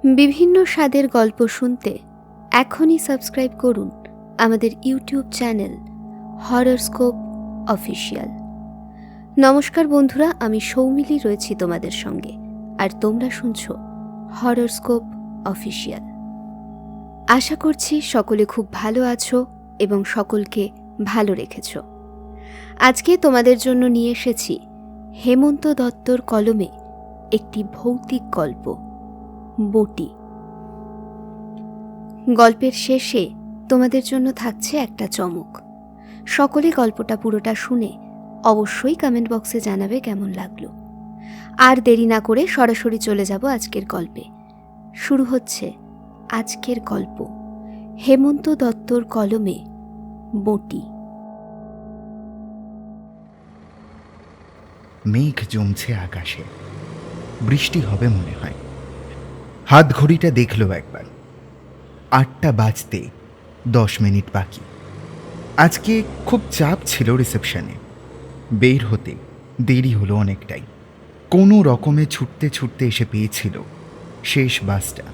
বিভিন্ন স্বাদের গল্প শুনতে এখনই সাবস্ক্রাইব করুন আমাদের ইউটিউব চ্যানেল হররস্কোপ অফিসিয়াল। নমস্কার বন্ধুরা, আমি সৌমিলি রয়েছি তোমাদের সঙ্গে, আর তোমরা শুনছো হররস্কোপ অফিসিয়াল। আশা করছি সকলে খুব ভালো আছো এবং সকলকে ভালো রেখেছো। আজকে তোমাদের জন্য নিয়ে এসেছি হেমন্ত দত্তর কলমে একটি ভৌতিক গল্প, বঁটি। গল্পের শেষে তোমাদের জন্য থাকছে একটা চমক। সকলে গল্পটা পুরোটা শুনে অবশ্যই কমেন্ট বক্সে জানাবে কেমন লাগলো। আর দেরি না করে সরাসরি চলে যাব আজকের গল্পে। শুরু হচ্ছে আজকের গল্প, হেমন্ত দত্তর কলমে বঁটি। মেঘ জমছে আকাশে, বৃষ্টি হবে মনে হয়। হাত ঘড়িটা দেখলো একবার, 8টা বাজতে 10 মিনিট বাকি। আজকে খুব চাপ ছিল রিসেপশনে, বের হতে দেরি হলো অনেকটাই। কোনো রকমে ছুটতে ছুটতে এসে পেয়েছিল শেষ বাসটা,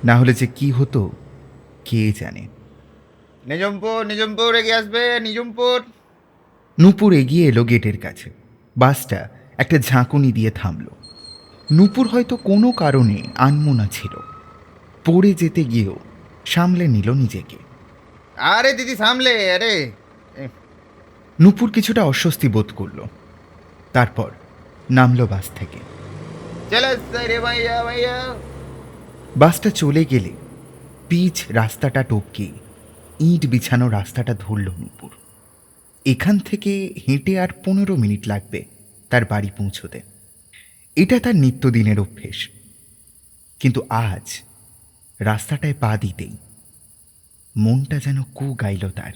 না হলে যে কি হতো কে জানে। নিজমপুর এগিয়ে আসবে, নিজমপুর। নূপুর এগিয়ে এলো গেটের কাছে। বাসটা একটা ঝাঁকুনি দিয়ে থামল। নূপুর হয়তো কোনো কারণে আনমনা ছিল, পড়ে যেতে গিয়েও সামলে নিল নিজেকে। আরে দিদি সামলে, আরে নূপুর কিছুটা অস্বস্তি বোধ করল, তারপর নামল বাস থেকে। চলে আসছে রে ভাইয়া ভাইয়া। বাসটা চলে গেলে পিচ রাস্তাটা টপকে ইট বিছানো রাস্তাটা ধরল নূপুর। এখান থেকে হেঁটে আর 15 মিনিট লাগবে তার বাড়ি পৌঁছতে। এটা তার নিত্যদিনের অভ্যেস। কিন্তু আজ রাস্তাটায় পা দিতেই মনটা যেন কু গাইল তার।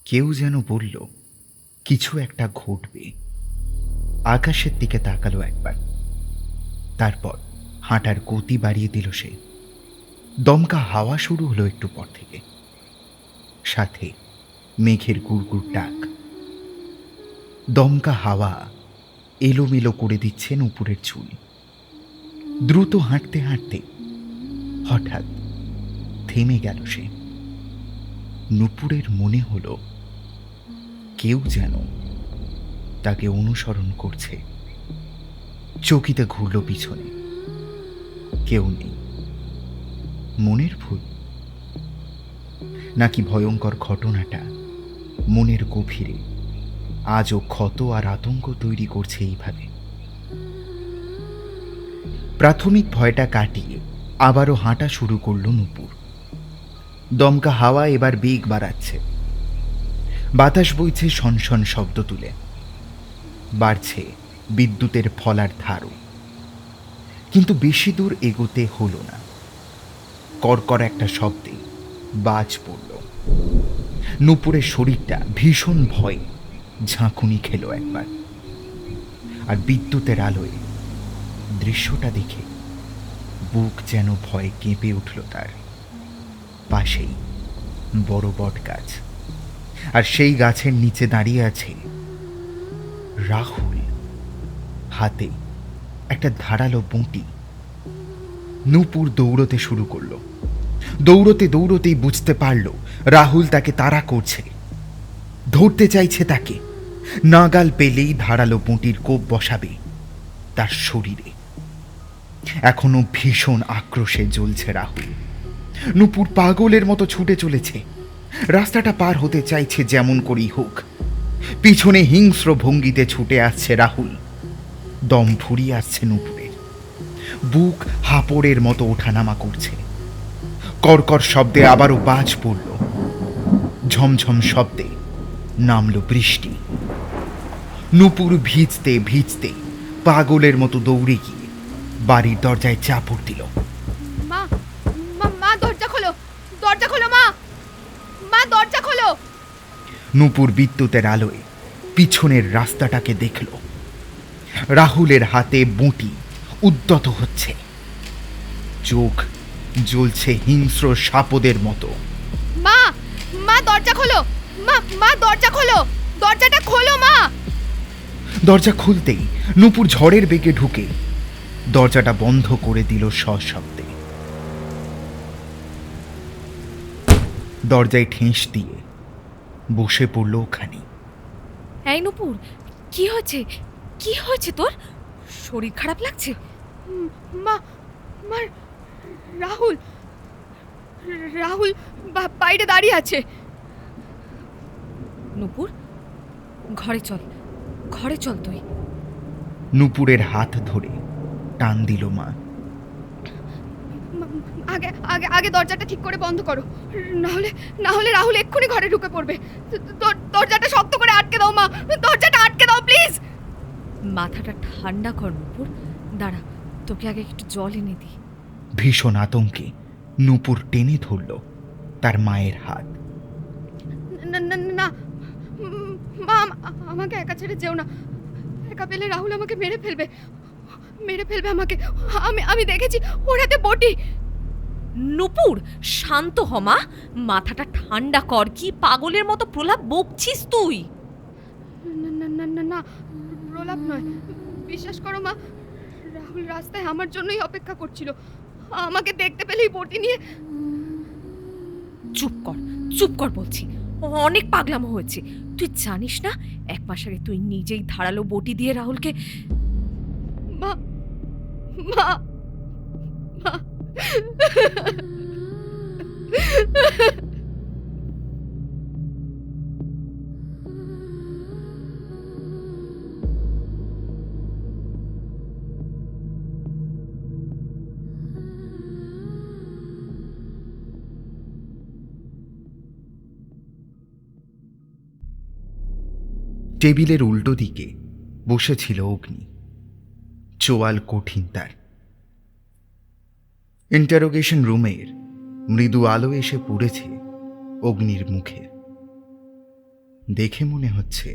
কেউ যেন বলল কিছু একটা ঘটবে। আকাশের দিকে তাকালো একবার, তারপর হাঁটার গতি বাড়িয়ে দিল সে। দমকা হাওয়া শুরু হলো একটু পর থেকে, সাথে মেঘের গুড়গুড় ডাক। দমকা হাওয়া এলোমেলো করে দিচ্ছে নূপুরের চুল। দ্রুত হাঁটতে হাঁটতে হঠাৎ থেমে গেল সে। নূপুরের মনে হলো কেউ যেন তাকে অনুসরণ করছে। চকিতে ঘুরল পিছনে, কেউ নেই। মনের ভুল নাকি ভয়ঙ্কর ঘটনাটা মনের গভীরে আজও ক্ষত আর আতঙ্ক তৈরি করছে এইভাবে। প্রাথমিক ভয়টা কাটিয়ে আবারও হাঁটা শুরু করল নূপুর। দমকা হাওয়া এবার বেগ বাড়াচ্ছে, বাতাস বইছে শনশন শব্দ তুলে, বাড়ছে বিদ্যুতের ফলার ধারও। কিন্তু বেশি দূর এগোতে হলো না। কড়কড় একটা শব্দে বাজ পড়ল। নূপুরের শরীরটা ভীষণ ভয়ে ঝাঁকুনি খেল একবার। আর বিদ্যুতের আলোয় দৃশ্যটা দেখে বুক যেন ভয়ে কেঁপে উঠল তার। পাশেই বড় বট গাছ, আর সেই গাছের নিচে দাঁড়িয়ে আছে রাহুল, হাতে একটা ধারালো বঁটি। নূপুর দৌড়তে শুরু করলো। দৌড়তে দৌড়তেই বুঝতে পারল রাহুল তাকে তাড়া করছে, ধরতে চাইছে তাকে। নাগাল পেলেই ধারালো বঁটির কোপ বসাবে তার শরীরে। এখনো ভীষণ আক্রোশে জ্বলছে রাহুল। নূপুর পাগলের মতো ছুটে চলেছে, রাস্তাটা পার হতে চাইছে যেমন করেই হোক। পিছনে হিংস্র ভঙ্গিতে ছুটে আসছে রাহুল। দম ফুরিয়ে আসছে নূপুরের, বুক হাঁপড়ের মতো ওঠানামা করছে। কড়কড় শব্দে আবারও বাজ পড়ল, ঝমঝম শব্দে নামলো বৃষ্টি। নূপুর ভিজতে ভিজতে পাগলের মতো দৌড়ে গিয়ে বাড়ির দরজায় চাপড় দিল। মা মা মা দরজা খোলো, দরজা খোলো মা, মা দরজা খোলো। নূপুর বিদ্যুতের আলোয় পিছনের রাস্তাটাকে দেখল। রাহুলের হাতে বঁটি উদ্যত হচ্ছে, চোখ জ্বলছে হিংস্র সাপদের মতো। মা মা দরজা খোলো, মা মা দরজা খোলো, দরজাটা খোলো মা। দরজা খুলতেই নূপুর ঝড়ের বেগে ঢুকে দরজাটা বন্ধ করে দিল সশব্দে। দরজায় ঠেস দিয়ে বসে পড়ল ওখানে। এই নূপুর, কি হয়েছে? কি হয়েছে তোর? শরীর খারাপ লাগছে? মা মা রাহুল রাহুল বাইরে দাঁড়িয়ে আছে। নূপুর, ঘরে চল, ঘরে চল তুই। নূপুরের হাত ধরে টান দিল মা। আগে আগে আগে দরজাটা ঠিক করে বন্ধ করো, না হলে রাহুল এক্ষুনি ঘরে ঢুকে পড়বে। দরজাটা শক্ত করে আটকে দাও মা, দরজাটা আটকে দাও প্লিজ। মাথাটা ঠান্ডা কর নূপুর, দাঁড়া, তোকে আগে একটু জল এনে দিই। ভীষণ আতঙ্কে নূপুর টেনে ধরল তার মায়ের হাত। না না না মা, আমাকে একা ছেড়ে যেও না। একা পেলে রাহুল আমাকে মেরে ফেলবে আমাকে। আমি দেখেছি ওর হাতে বটি। নূপুর, শান্ত হ মা, মাথাটা ঠান্ডা কর। কি পাগলের মতো প্রলাপ বকছিস তুই? না না না না না, প্রলাপ নয়, বিশ্বাস করো মা, রাহুল রাস্তায় আমার জন্যই অপেক্ষা করছিল। আমাকে দেখতে পেলেই বটি নিয়ে। চুপ কর বলছি, অনেক পাগলামো হয়েছে। তুই জানিস না, 1 মাস আগে তুই নিজেই ধারালো বটি দিয়ে রাহুলকে। মা মা মা টেবিলের উল্টো দিকে বসেছিল অগ্নি। চোয়াল কঠিন তার। ইন্টারোগেশন রুমের মৃদু আলো এসে পড়েছে অগ্নির মুখে। দেখে মনে হচ্ছে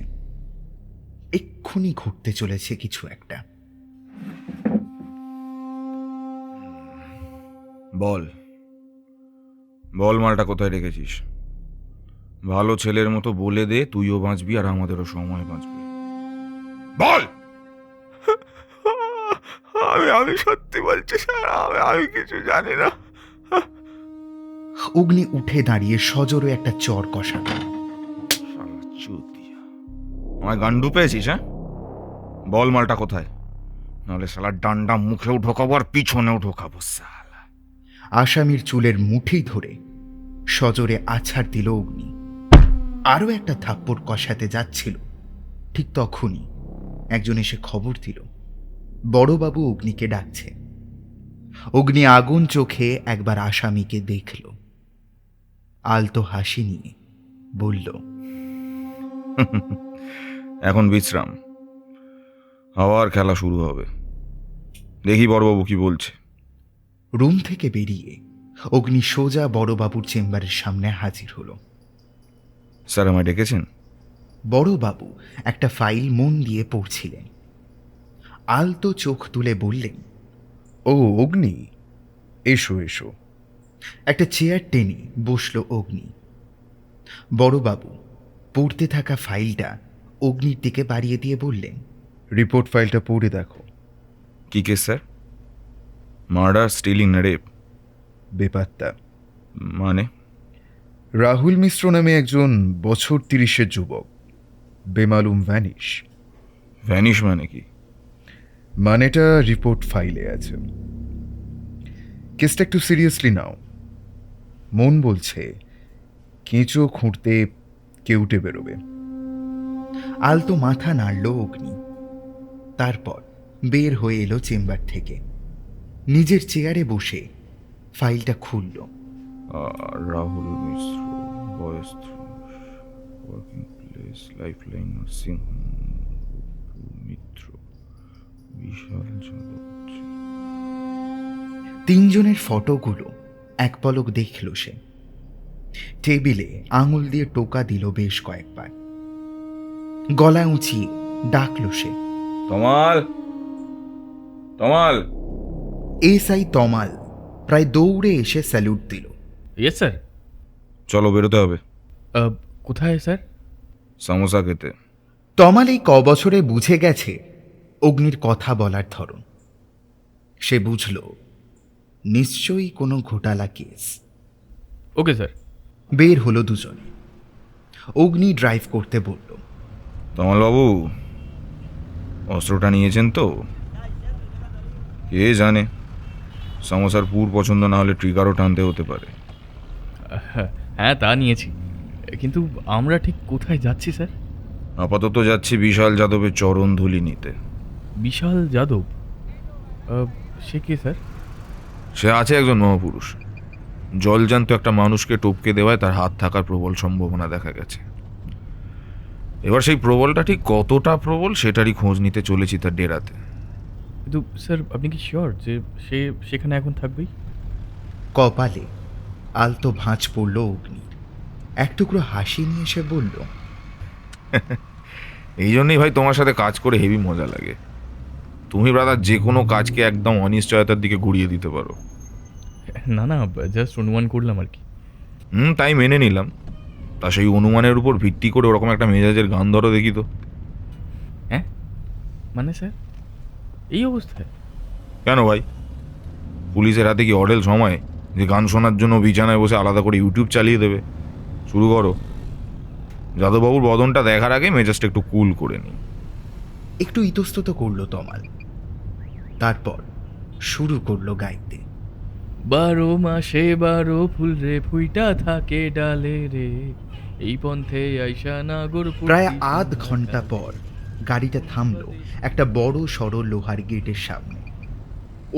এক্ষুনি ঘটতে চলেছে কিছু একটা। বল মালটা কোথায় রেখেছিস? ভালো ছেলের মতো বলে দে, তুইও বাঁচবি আর আমাদেরও সময় বাঁচবে। বল। আমি সত্যি বলছি স্যার, আমি কিছু জানি না। অগ্নি উঠে দাঁড়িয়ে সজোরে একটা চর কষাল। শালা চুতিয়া, আমায় গান্ডু পেয়েছিস? হ্যাঁ, বল মালটা কোথায়, নাহলে শালা ডান্ডা মুখেও ঢোকাবো আর পিছনেও ঢোকাবো। শালা আসামির চুলের মুঠি ধরে সজোরে আছাড় দিল অগ্নি। আরও একটা থাপ্পড় কষাতে যাচ্ছিল, ঠিক তখনই একজন এসে খবর দিল বড়বাবু অগ্নিকে ডাকছে। অগ্নি আগুন চোখে একবার আসামিকে দেখল, আলতো হাসি নিয়ে বলল, এখন বিশ্রাম, আবার খেলা শুরু হবে। দেখি বড়বাবু কি বলছে। রুম থেকে বেরিয়ে অগ্নি সোজা বড়বাবুর চেম্বারের সামনে হাজির হলো। স্যার, আমায় ডেকেছেন? বড়বাবু একটা ফাইল মন দিয়ে পড়ছিলেন। আলতো চোখ তুলে বললেন, ও অগ্নি, এসো এসো। একটা চেয়ার টেনে বসল অগ্নি। বড়বাবু পড়তে থাকা ফাইলটা অগ্নির দিকে বাড়িয়ে দিয়ে বললেন, রিপোর্ট ফাইলটা পড়ে দেখো। কি কেস স্যার? মার্ডার, স্টিলিং না রেপ? বেপাত্তা। মানে? রাহুল মিশ্র নামে একজন বছর 30-এর যুবক বেমালুম ভ্যানিশ। ভ্যানিশ মানে কি? মানেটা রিপোর্ট ফাইলে আছে। কেসটা একটু সিরিয়াসলি নাও। মন বলছে কেঁচো খুঁড়তে কেউটে বেরোবে। আলতো মাথা নাড়ল অগ্নি। তারপর বের হয়ে এলো চেম্বার থেকে। নিজের চেয়ারে বসে ফাইলটা খুলল। রাহুল মিশ্র, বয়স 30, working place lifeline nursing home, মিত্র, বিশাল জগৎ। 3 জনের ফটোগুলো এক পলক দেখল সে। টেবিলে আঙুল দিয়ে টোকা দিল বেশ কয়েকবার। গলা উঁচিয়ে ডাকল সে, তমাল, তমাল। এসআই তমাল প্রায় দৌড়ে এসে স্যালুট দিল। Yes sir. চলো, বেরোতে হবে। কোথায় স্যার? সামোসা খেতে। তমাল এই বছরে বুঝে গেছে অগ্নির কথা বলার ধরন। সে বুঝল নিশ্চয়ই কোনো ঘোটালা কেস। Okay sir. বের হলো দুজনে। অগ্নি ড্রাইভ করতে বলল, তমালবাবু অস্ত্রটা নিয়েছেন তো? কে জানে, সমস্যার পুর পছন্দ না হলে ট্রিগারও টানতে হতে পারে। হ্যাঁ তা নিয়েছি, কিন্তু আমরা ঠিক কোথায় যাচ্ছি স্যার? আপাতত যাচ্ছি বিশাল যাদবের চরণ ধুলি নিতে। বিশাল যাদব? সে কে স্যার? সে আছে একজন মহাপুরুষ। জলজান্ত একটা মানুষকে টপকে দেওয়ায় তার হাত থাকার প্রবল সম্ভাবনা দেখা গেছে। এবার সেই প্রবলটা ঠিক কতটা প্রবল সেটারই খোঁজ নিতে চলেছি তার ডেরাতে। কিন্তু স্যার আপনি কি শিওর যে সে সেখানে এখন থাকবেই? কপালে আলতো ভাঁজ পড়ল অগ্নির। এক টুকরো হাসি নিয়ে সে বলল, এই জন্যই ভাই তোমার সাথে কাজ করে হেভি মজা লাগে। তুমি ব্রাদার যে কোনো কাজকে একদম অনিশ্চয়তার দিকে ঘুরিয়ে দিতে পারো। না না, জাস্ট অনুমান করলাম আর কি। তাই মেনে নিলাম। তা সেই অনুমানের উপর ভিত্তি করে ওরকম একটা মেজাজের গান ধরো দেখি তো। হ্যাঁ মানে স্যার এই অবস্থায়? কেন ভাই, পুলিশের হাতে কি অডেল সময় যে গান শোনার জন্য বিছানায় বসে আলাদা করে ইউটিউব চালিয়ে দেবে? শুরু করো। যাদববাবুর বদনটা দেখার আগে মেজাজটা একটু কুল করে নিই। একটু ইতস্তত করল তমাল। তারপর শুরু করলো গাইতে, 12 মাসে 12 ফুল রে ফুইটা থাকে ডালে রে, এই পন্থে আইসা নাগর। প্রায় আধ ঘন্টা পর গাড়িটা থামলো একটা বড় সড়ো লোহার গেটের সামনে।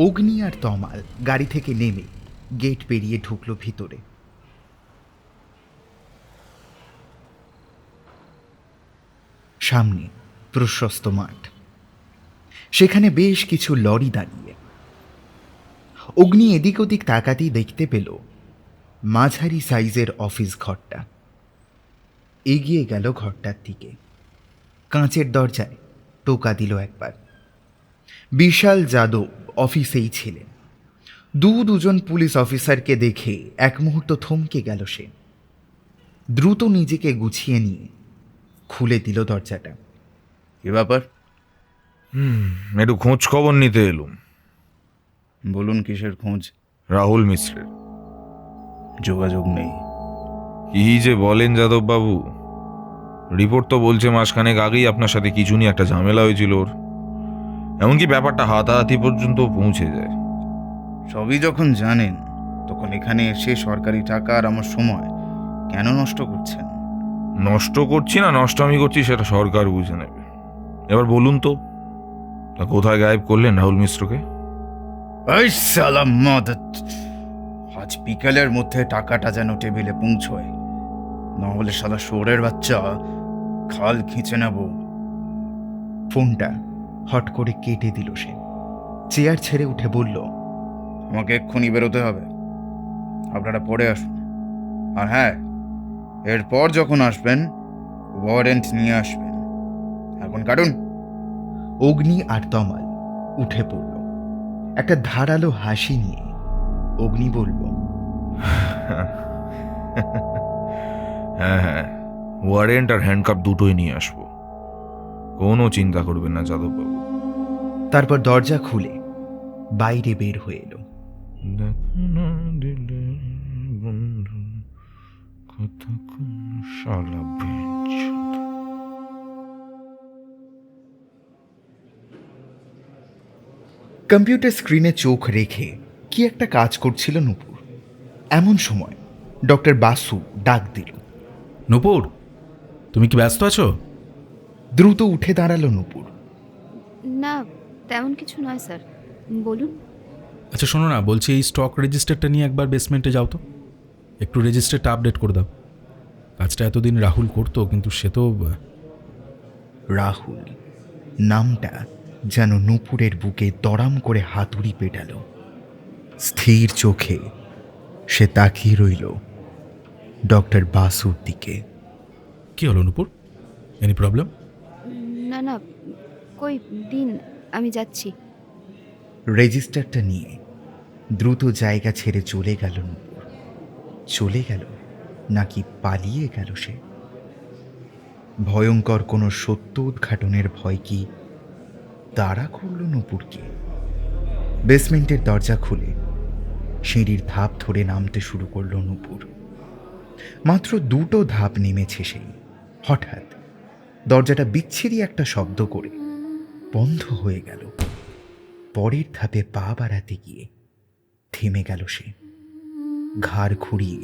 অগ্নি আর তমাল গাড়ি থেকে নেমে গেট পেরিয়ে ঢুকলো ভিতরে। সামনে প্রশস্ত মাঠ, সেখানে বেশ কিছু লরি দাঁড়িয়ে। অগ্নি এদিক ওদিক তাকাতেই দেখতে পেল মাঝারি সাইজের অফিস ঘরটা। এগিয়ে গেল ঘরটার দিকে। কাঁচের দরজায় টোকা দিল একবার। বিশাল যাদব অফিসেই ছিলেন। দুজন পুলিশ অফিসারকে দেখে এক মুহূর্ত থমকে গেল সে। দ্রুত নিজেকে গুছিয়ে নিয়ে খুলে দিল দরজাটা। কি ব্যাপার? একটু খোঁজ খবর নিতে এলুম। বলুন, কিসের খোঁজ? রাহুল মিশ্রের। যোগাযোগ নেই। কি যে বলেন যাদববাবু, রিপোর্ট তো বলছে মাসখানেক আগেই আপনার সাথে কিছু নিয়ে একটা ঝামেলা হয়েছিল ওর। এমনকি ব্যাপারটা হাতাহাতি পর্যন্ত পৌঁছে যায়। সবই যখন জানেন তখন এখানে এসে সরকারি টাকা আর আমার সময় কেন নষ্ট করছেন? নষ্ট করছি না নষ্ট আমি করছি সেটা সরকার বুঝে নেবে। এবার বলুন তো, তা কোথায় গায়েব করলেন রাহুল মিশ্রকে? এই শালা মাদাত! আজ বিকেলের মধ্যে টাকাটা যেন টেবিলে পৌঁছয়, নাহলে শালা শোরের বাচ্চা খাল খিঁচে নেব। ফোনটা হট করে কেটে দিল সে। চেয়ার ছেড়ে উঠে বলল, আমাকে এক্ষুনি বেরোতে হবে। আপনারা পড়ে আসুন। আর হ্যাঁ, এরপর যখন আসবেন ওয়ারেন্ট নিয়ে আসবেন। এখন কাটুন। অগ্নি আর তমাল উঠে পড়ল। একটা ধারালো হাসি নিয়ে অগ্নি বলল, হ্যাঁ হ্যাঁ, ওয়ারেন্ট আর হ্যান্ডকাপ দুটোই নিয়ে আসবো, কোনো চিন্তা করবেন না যাদববাবু। তারপর দরজা খুলে বাইরে বের হয়ে এলো। কম্পিউটার স্ক্রিনে চোখ রেখে কি একটা কাজ করছিল নূপুর। এমন সময় ডক্টর বাসু ডাক দিল। নূপুর, তুমি কি ব্যস্ত আছো? দ্রুত উঠে দাঁড়ালো নূপুর। না তেমন কিছু নয় স্যার, বলুন। আচ্ছা শোনো না, বলছি এই স্টক রেজিস্টারটা নিয়ে একবার বেসমেন্টে যাও তো, একটু রেজিস্টারটা আপডেট করে দাও। কাজটা এতদিন রাহুল করতো, কিন্তু সে তো... রাহুল নামটা যেন নূপুরের বুকে দড়াম করে হাতুড়ি পেটাল। স্থির চোখে সে তাকিয়ে রইল ডক্টর বাসুর দিকে। কি হলো নূপুর, এনি প্রবলেম? না না, কই দিন, আমি যাচ্ছি। রেজিস্টারটা নিয়ে দ্রুত জায়গা ছেড়ে চলে গেল নূপুর। চলে গেল নাকি পালিয়ে গেল সে? ভয়ঙ্কর কোনো সত্য উদ্ঘাটনের ভয় কি তাড়া করল নূপুরকে? বেসমেন্টের দরজা খুলে সিঁড়ির ধাপ ধরে নামতে শুরু করলো নূপুর। মাত্র 2টো ধাপ নেমেছে সেই, হঠাৎ দরজাটা বিচ্ছিরি একটা শব্দ করে বন্ধ হয়ে গেল। পরের ধাপে পা বাড়াতে গিয়ে থেমে গেল সে। ঘাড় ঘুরিয়ে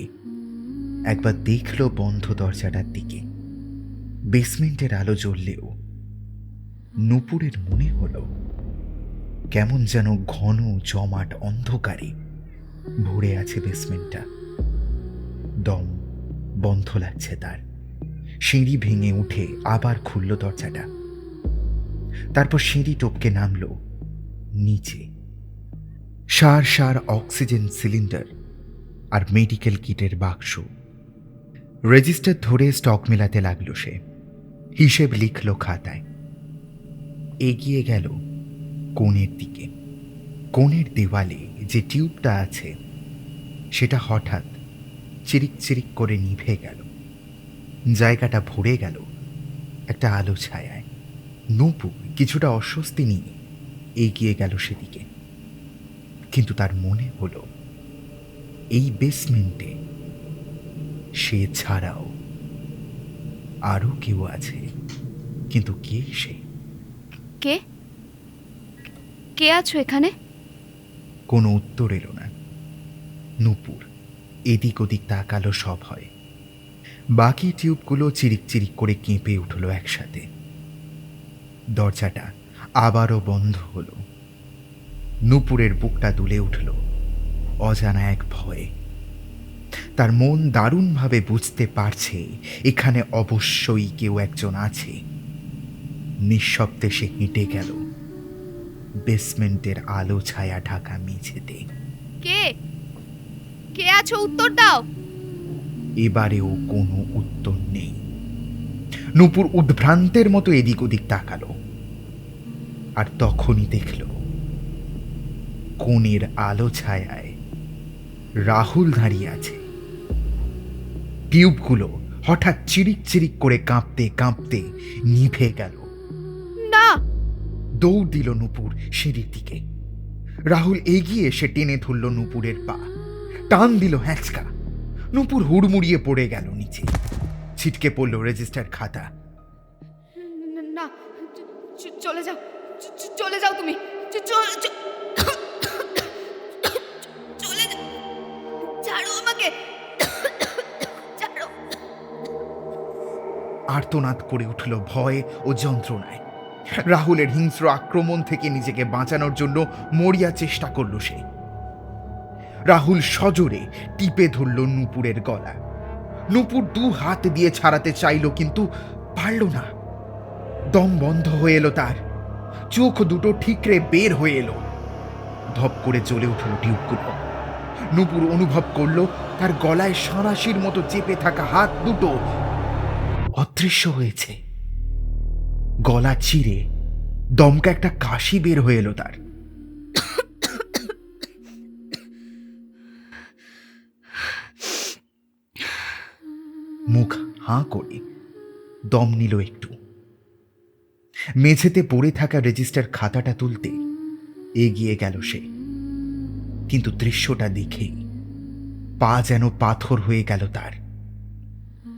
একবার দেখল বন্ধ দরজাটার দিকে। বেসমেন্টের আলো জ্বললেও নূপুরের মনে হলো কেমন যেন ঘন জমাট অন্ধকারে ভরে আছে বেসমেন্টটা। দম বন্ধ লাগছে তার। সিঁড়ি ভেঙে উঠে আবার খুলল দরজাটা। তারপর সিঁড়ি টপকে নামল নিচে। সার সার অক্সিজেন সিলিন্ডার আর মেডিকেল কিটের বাক্স। রেজিস্টার ধরে স্টক মেলাতে লাগলো সে। হিসেব লিখল খাতায়। এগিয়ে গেল কোণের দিকে। কোণের দেওয়ালে যে টিউবটা আছে সেটা হঠাৎ চিরিক চিরিক করে নিভে গেল। জায়গাটা ভরে গেল একটা আলো ছায়ায়। নূপুর কিছুটা অস্বস্তি নিয়ে এগিয়ে গেল সেদিকে। কিন্তু তার মনে হলো এই বেসমেন্টে সে ছাড়াও আরো কেউ আছে। কিন্তু কে সে? কে কে আছো এখানে? কোনো উত্তর এলো না। নূপুর এদিক ওদিক তাকালো সব হয়। বাকি টিউবগুলো চিরিক চিরিক করে কেঁপে উঠল একসাথে। দরজাটা আবারও বন্ধ হলো। নূপুরের বুকটা দুলে উঠল অজানা এক ভয়ে। তার মন দারুণভাবে বুঝতে পারছে এখানে অবশ্যই কেউ একজন আছে। নিঃশব্দে সে হেঁটে গেল বেসমেন্টের আলো ছায়া ঢাকা মেঝেতে। কে কে আছো? উত্তর দাও। এবারেও কোনো উত্তর নেই। নূপুর উদ্ভ্রান্তের মতো এদিক ওদিক তাকালো। আর তখনই দেখল কোণের আলো ছায়ায় রাহুল দাঁড়িয়ে আছে। টিউবগুলো হঠাৎ চিরিক চিরিক করে কাঁপতে কাঁপতে নিভে গেল। না! দৌড় দিল নূপুর সিঁড়ির দিকে। রাহুল এগিয়ে এসে টেনে ধরল নূপুরের পা। টান দিল হ্যাঁচকা। নূপুর হুড়মুড়িয়ে পড়ে গেল নিচে। ছিটকে পড়ল রেজিস্টার খাতা। না, চলে যাও, চলে যাও তুমি। চলে যাও, ছাড়ো আমাকে, ছাড়ো। আর্তনাদ করে উঠল ভয় ও যন্ত্রণায়। রাহুলের হিংস্র আক্রমণ থেকে নিজেকে বাঁচানোর জন্য মরিয়া চেষ্টা করল সে। রাহুল সজোরে টিপে ধরল নূপুরের গলা। নূপুর 2 হাত দিয়ে ছাড়াতে চাইল কিন্তু পারল না। দম বন্ধ হয়ে এলো তার। চোখ দুটো ঠিকরে বের হয়ে এলো। ধপ করে জ্বলে উঠল টিউবগুলো। নূপুর অনুভব করল তার গলায় সাঁড়াশির মতো চেপে থাকা হাত দুটো অদৃশ্য হয়েছে। গলা চিরে দমকা একটা কাশি বের হয়ে এলো তার। মুখ হাঁ করে দম নিল একটু। মেঝেতে পড়ে থাকা রেজিস্টার খাতাটা তুলতে এগিয়ে গেল সে। কিন্তু দৃশ্যটা দেখেই পা যেন পাথর হয়ে গেল তার।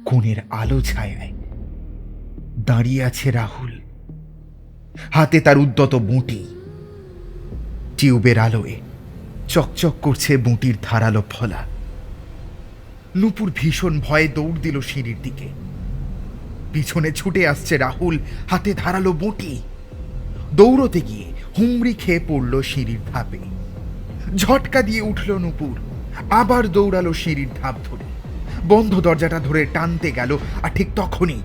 কোণের আলো ছায়ায় দাঁড়িয়ে আছে রাহুল। হাতে তার উদ্যত বুঁটি। টিউবের আলোয় চকচক করছে বুঁটির ধারালো ফলা। নূপুর ভীষণ ভয়ে দৌড় দিল সিঁড়ির দিকে। পিছনে ছুটে আসছে রাহুল, হাতে ধারালো বুঁটি। দৌড়তে গিয়ে হুমড়ি খেয়ে পড়ল সিঁড়ির ধাপে। ঝটকা দিয়ে উঠল নূপুর। আবার দৌড়ালো সিঁড়ির ধাপ ধরে। বন্ধ দরজাটা ধরে টানতে গেল। আর ঠিক তখনই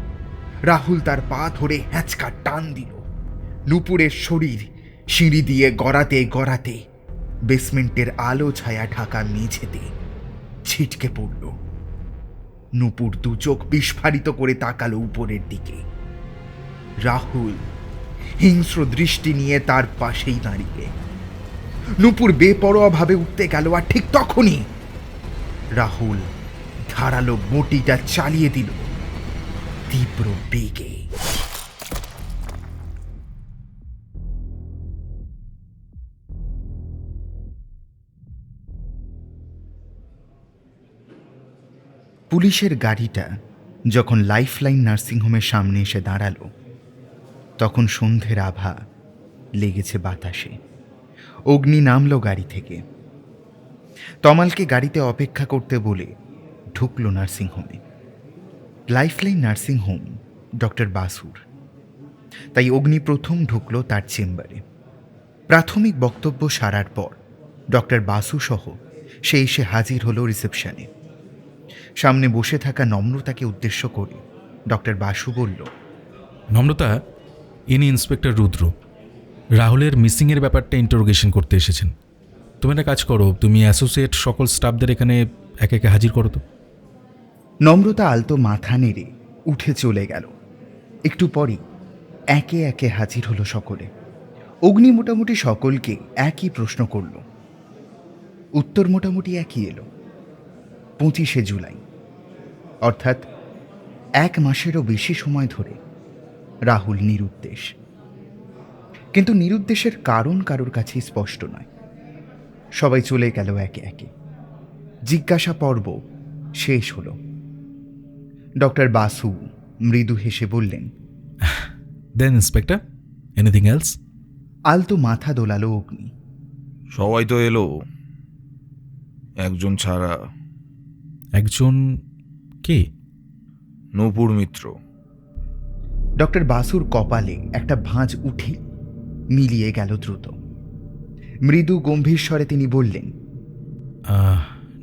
রাহুল তার পা ধরে হ্যাঁচকা টান দিল। নূপুরের শরীর সিঁড়ি দিয়ে গড়াতে গড়াতে বেসমেন্টের আলো ছায়া ঢাকা মেঝেতে ছিটকে পড়ল। নূপুর 2 চোখ বিস্ফারিত করে তাকালো উপরের দিকে। রাহুল হিংস্র দৃষ্টি নিয়ে তার পাশেই দাঁড়িয়ে। নূপুর বেপরোয়া ভাবে উঠতে গেল। আর ঠিক তখনই রাহুল ধারালো বটিটা চালিয়ে দিল তীব্র বেগে। পুলিশের গাড়িটা যখন লাইফলাইন নার্সিংহোমের সামনে এসে দাঁড়ালো, তখন সন্ধ্যের আভা লেগেছে বাতাসে। অগ্নি নামলো গাড়ি থেকে। তমালকে গাড়িতে অপেক্ষা করতে বলে ঢুকলো নার্সিংহোমে। লাইফলাইন নার্সিংহোম ডক্টর বাসুর, তাই অগ্নি প্রথম ঢুকলো তার চেম্বারে। প্রাথমিক বক্তব্য সারার পর ডক্টর বাসু সহ সে এসে হাজির হলো রিসেপশনে। সামনে বসে থাকা নম্রতাকে উদ্দেশ্য করে ডক্টর বাসু বলল, নম্রতা, ইনি ইন্সপেক্টর রুদ্র। রাহুলের মিসিংয়ের ব্যাপারটা ইন্টারোগেশন করতে এসেছেন। তুমি একটা কাজ করো, তুমি অ্যাসোসিয়েট সকল স্টাফদের এখানে একে একে হাজির করো তো। নম্রতা আলতো মাথা নেড়ে উঠে চলে গেল। একটু পরই একে একে হাজির হলো সকলে। অগ্নি মোটামুটি সকলকে একই প্রশ্ন করল। উত্তর মোটামুটি একই এলো। 25শে জুলাই, অর্থাৎ 1 মাসেরও বেশি সময় ধরে রাহুল নিরুদ্দেশ। কিন্তু নিরুদ্দেশের কারণ কারোর কাছেই স্পষ্ট নয়। সবাই চলে গেল একে একে। জিজ্ঞাসা পর্ব শেষ হলো। ডক্টর বাসু মৃদু হেসে বললেন, দেন ইন্সপেক্টর, এনিথিং এলস? আলতো মাথা দোলালো অগ্নি। সবাই তো এলো, একজন ছাড়া। একজন কে? নূপুর মিত্র। ডক্টর বাসুর কপালে একটা ভাঁজ উঠে মিলিয়ে গেল দ্রুত। মৃদু গম্ভীর স্বরে তিনি বললেন,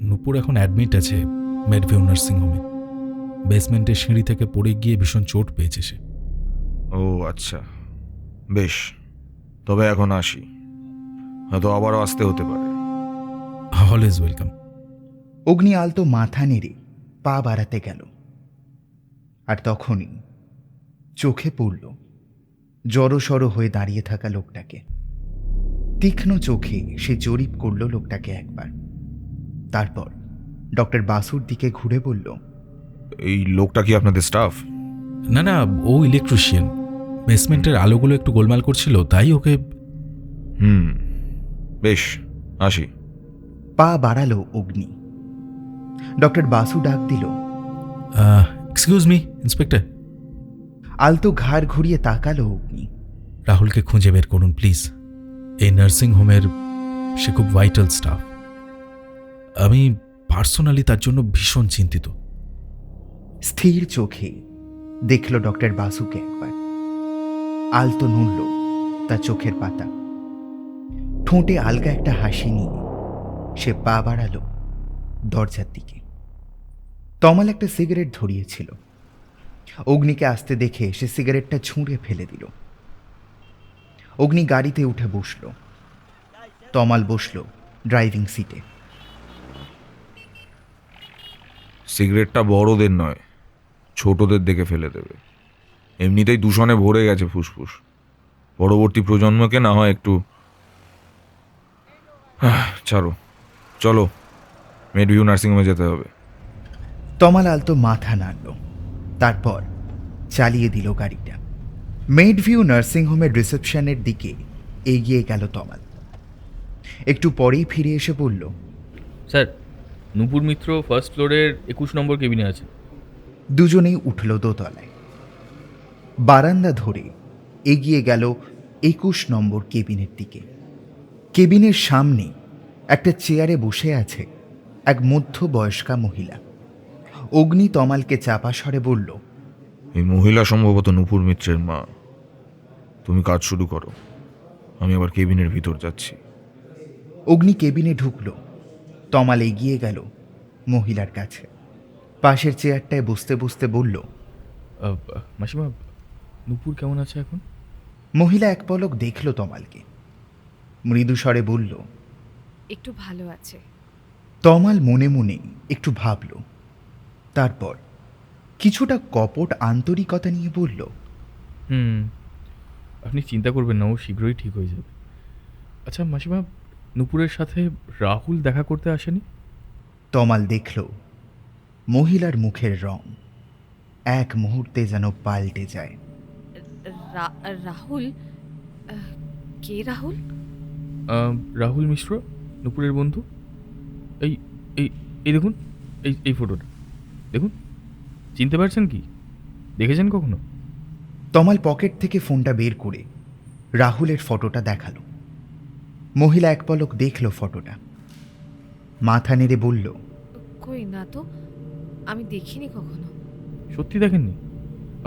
নূপুর এখন অ্যাডমিট আছে মেডভিউ নার্সিংহোমে। বেসমেন্টের সিঁড়ি থেকে পড়ে গিয়ে ভীষণ চোট পেয়েছে সে। ও আচ্ছা, বেশ, তবে এখন আসি, হয়তো আবারও আসতে হতে পারে। Always welcome. অগ্নি আলতো মাথা নেড়ে পা বাড়াতে গেল। আর তখনই চোখে পড়ল জড়সড় হয়ে দাঁড়িয়ে থাকা লোকটাকে। তীক্ষ্ণ চোখে সে জরিপ করল লোকটাকে একবার। তারপর ডক্টর বাসুর দিকে ঘুরে বলল, এই লোকটা কি আপনাদের স্টাফ? না না, ও ইলেকট্রিশিয়ান। বেসমেন্টের আলোগুলো একটু গোলমাল করছিল, তাই ওকে। বেশ, আসি। পা বাড়ালো অগ্নি। ডক্টর বাসু ডাক দিল, এক্সকিউজ মি ইন্সপেক্টর। আলতো ঘাড় ঘুরিয়ে তাকালো অগ্নি। রাহুলকে খুঁজে বের করুন প্লিজ। এই নার্সিংহোমের সে খুব ভাইটাল স্টাফ। আমি পার্সোনালি তার জন্য ভীষণ চিন্তিত। স্থির চোখে দেখল ডক্টর বাসুকে একবার। আলতো নড়ল তার চোখের পাতা। ঠোঁটে আলগা একটা হাসি নিয়ে সে পা বাড়ালো দরজার দিকে। তমাল একটা সিগারেট ধরিয়েছিল। অগ্নিকে আসতে দেখে সে সিগারেটটা ছুঁড়ে ফেলে দিল। অগ্নি গাড়িতে উঠে বসল। তমাল বসল ড্রাইভিং সিটে। সিগারেটটা বড়দের নয়, ছোটদের দেখে ফেলে দেবে। এমনিতেই দূষণে ভরে গেছে ফুসফুস। পরবর্তী প্রজন্মকে না হয় একটু ছাড়ো, চলো মেডভিউ নার্সিংহোমে যেতে হবে। তমাল আলতো মাথা নাড়ল। তারপর চালিয়ে দিল গাড়িটা। মেডভিউ নার্সিংহোমের রিসেপশনের দিকে এগিয়ে গেল তমাল। একটু পরেই ফিরে এসে বলল, স্যার, নূপুর মিত্র ফার্স্ট ফ্লোরের 21 নম্বর কেবিনে আছে। দুজনেই উঠল দোতলায়। বারান্দা ধরে এগিয়ে গেল 21 নম্বর কেবিনের দিকে। কেবিনের সামনে একটা চেয়ারে বসে আছে এক মধ্যবয়স্কা মহিলা। অগ্নি তমালকে চাপা স্বরে বলল, এই মহিলা সম্ভবত নূপুর মিত্রের মা। তুমি কাজ শুরু করো, আমি আবার কেবিনের ভিতর যাচ্ছি। অগ্নি কেবিনে ঢুকল। তমাল এগিয়ে গেল মহিলার কাছে। পাশের চেয়ারটায় বসতে বসতে বলল, মাসিমা, নূপুর কেমন আছে এখন? মহিলা এক পলক দেখল তমালকে, মৃদু স্বরে বলল, একটু ভালো আছে। তমাল মনে মনে একটু ভাবল। তারপর কিছুটা কপট আন্তরিকতা নিয়ে বলল, আপনি চিন্তা করবেন না, ও শীঘ্রই ঠিক হয়ে যাবে। আচ্ছা মাসিমা, নূপুরের সাথে রাহুল দেখা করতে আসেনি? তমাল দেখল মহিলার মুখের রং এক মুহূর্তে যেন পাল্টে যায়। রাহুল? কে রাহুল? রাহুল মিশ্র, নূপুরের বন্ধু। এই এই এই দেখুন, এই ফটোটা দেখুন, চিনতে পারছেন কি? দেখেছেন কখনো? তমাল পকেট থেকে ফোনটা বের করে রাহুলের ফটোটা দেখালো। মহিলা এক পলক দেখল ফটোটা, মাথা নেড়ে বলল, কই না তো, আমি দেখিনি কখনো। সত্যি দেখেননি?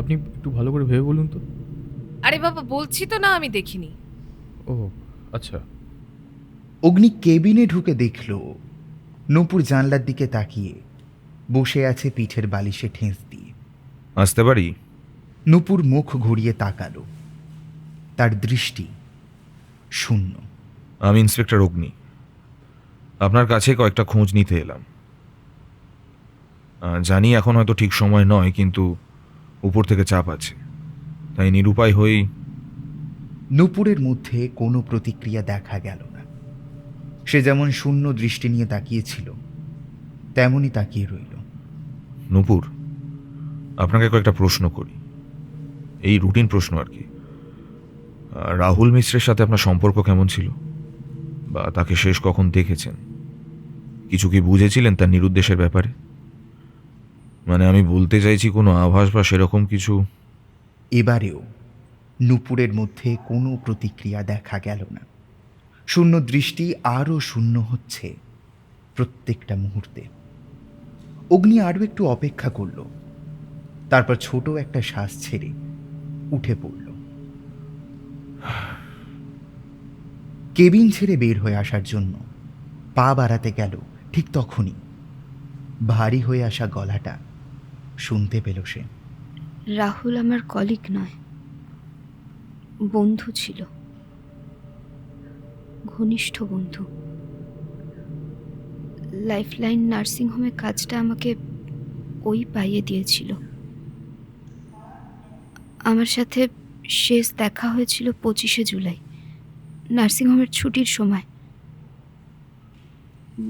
আপনি একটু ভালো করে ভেবে বলুন তো। আরে বাবা, বলছি তো না আমি দেখিনি। ও আচ্ছা। অগ্নি কেবিনে ঢুকে দেখল নূপুর জানলার দিকে তাকিয়ে বসে আছে পিঠের বালিশে ঠেস দিয়ে। আসতে পারি? নূপুর মুখ ঘুরিয়ে তাকালো, তার দৃষ্টি শূন্য। আমি ইন্সপেক্টর অগ্নি, আপনার কাছে কয়েকটা খোঁজ নিতে এলাম। জানি এখন হয়তো ঠিক সময় নয়, কিন্তু উপর থেকে চাপ আছে, তাই নিরুপায় হয়েই। নূপুরের মধ্যে কোনো প্রতিক্রিয়া দেখা গেল না। সে যেমন শূন্য দৃষ্টি নিয়ে তাকিয়েছিল তেমনই তাকিয়ে রইল। নূপুর, আপনাকে কয়েকটা প্রশ্ন করি, এই রুটিন প্রশ্ন আর কি। রাহুল মিশ্রের সাথে আপনার সম্পর্ক কেমন ছিল, বা তাকে শেষ কখন দেখেছেন? কিছু কি বুঝেছিলেন তার নিরুদ্দেশের ব্যাপারে? মানে আমি বলতে চাইছি, কোনো আভাস বা সেরকম কিছু? এবারেও নূপুরের মধ্যে কোনো প্রতিক্রিয়া দেখা গেল না। শূন্য দৃষ্টি আরও শূন্য হচ্ছে প্রত্যেকটা মুহূর্তে। অগ্নি আরও একটু অপেক্ষা করল, তারপর ছোট একটা শ্বাস ছেড়ে উঠে পড়ল। কেবিন ছেড়ে বের হয়ে আসার জন্য পা বাড়াতে গেল, ঠিক তখনই ভারী হয়ে আসা গলাটা শুনতে পেল সে। রাহুল আমার কলিগ নয়, বন্ধু ছিল, ঘনিষ্ঠ বন্ধু। লাইফলাইন নার্সিংহোমে কাজটা আমাকে ওই পাইয়ে দিয়েছিল। আমার সাথে শেষ দেখা হয়েছিল 25শে জুলাই, নার্সিংহোমের ছুটির সময়।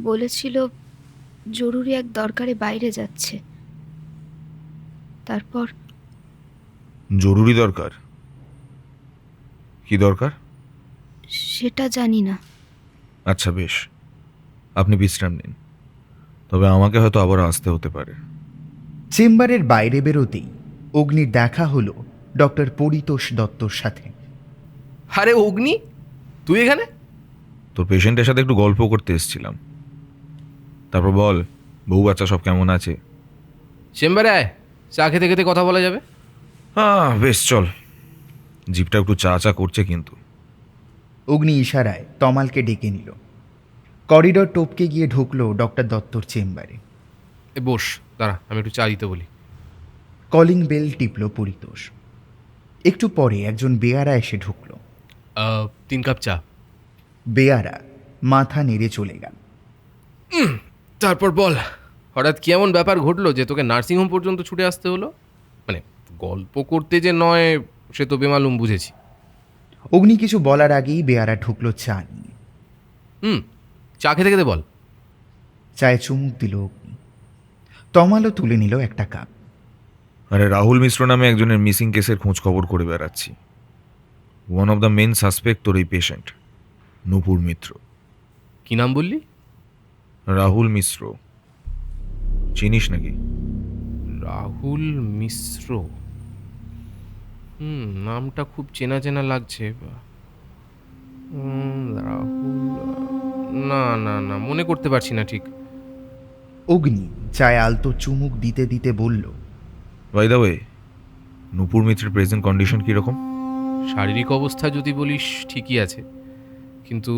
বলেছিল জরুরি এক দরকারে বাইরে যাচ্ছে। তারপর জরুরি দরকার? কি দরকার? সেটা জানি না। আচ্ছা বেশ, আপনি বিশ্রাম নিন, তবে আমাকে হয়তো আবার আসতে হতে পারে। চেম্বারের বাইরে বেরোতেই অগ্নির দেখা হলো ডক্টর পরিতোষ দত্তর সাথে। আরে অগ্নি, তুই এখানে? তোর পেশেন্টের সাথে একটু গল্প করতে এসেছিলাম। তারপর বল, বউ বাচ্চা সব কেমন আছে? চেম্বারে আয়, চা খেতে খেতে কথা বলা যাবে। হ্যাঁ বেশ, চল। জিপটা একটু চা চা করছে কিন্তু। অগ্নি ইশারায় তমালকে ডেকে নিল। করিডর টপকে গিয়ে ঢুকলো ডক্টর দত্তর চেম্বারে। এ বস, দাঁড়া, আমি একটু চা দিতে বলি। Calling bell টিপল Paritosh. একটু পরে একজন বেয়ারা এসে ঢুকল। 3 কাপ চা। বেয়ারা মাথা নেড়ে চলে গেল। তারপর বল, হঠাৎ কি এমন ব্যাপার ঘটলো যে তোকে নার্সিংহোম পর্যন্ত ছুটে আসতে হলো? মানে গল্প করতে যে নয় সে তো বেমালুম বুঝেছি। অগ্নি কিছু বলার আগেই বেয়ারা ঢুকলো চা নিয়ে। চা খেতে খেতে বল। চায়ে চুমুক দিল অগ্নি। তমালও তুলে নিল একটা কাপ। আরে রাহুল মিশ্র নামে একজনের মিসিং কেসের খোঁজ খবর করে বেড়াচ্ছি। One of the main suspect তোর এই পেশেন্ট নূপুর মিত্র। কি নাম বললি? রাহুল মিশ্র, চিনিস নাকি? রাহুল মিশ্র, নামটা খুব চেনা চেনা লাগছে। রাহুল, না না না, মনে করতে পারছি না ঠিক। অগ্নি চায়ে আলতো চুমুক দিতে দিতে বলল, বাই দ্য ওয়ে, নূপুর মিত্রের প্রেজেন্ট কন্ডিশন কীরকম? শারীরিক অবস্থা যদি বলিস ঠিকই আছে, কিন্তু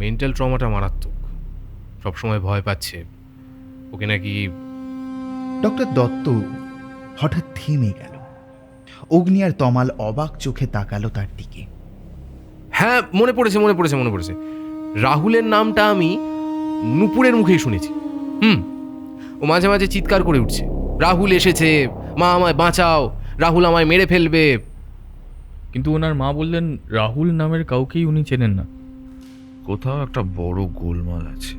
মেন্টাল ট্রমাটা মারাত্মক। সবসময় ভয় পাচ্ছে। ওকে নাকি। ডক্টর দত্ত হঠাৎ থেমে গেল। অগ্নি আর তমাল অবাক চোখে তাকালো তার দিকে। হ্যাঁ, মনে পড়েছে। রাহুলের নামটা আমি নূপুরের মুখেই শুনেছি। ও মাঝে মাঝে চিৎকার করে উঠছে, রাহুল এসেছে, মা আমায় বাঁচাও, রাহুল আমায় মেরে ফেলবে। কিন্তু ওনার মা বললেন রাহুল নামের কাউকেই উনি চেনেন না। কোথাও একটা বড় গোলমাল আছে।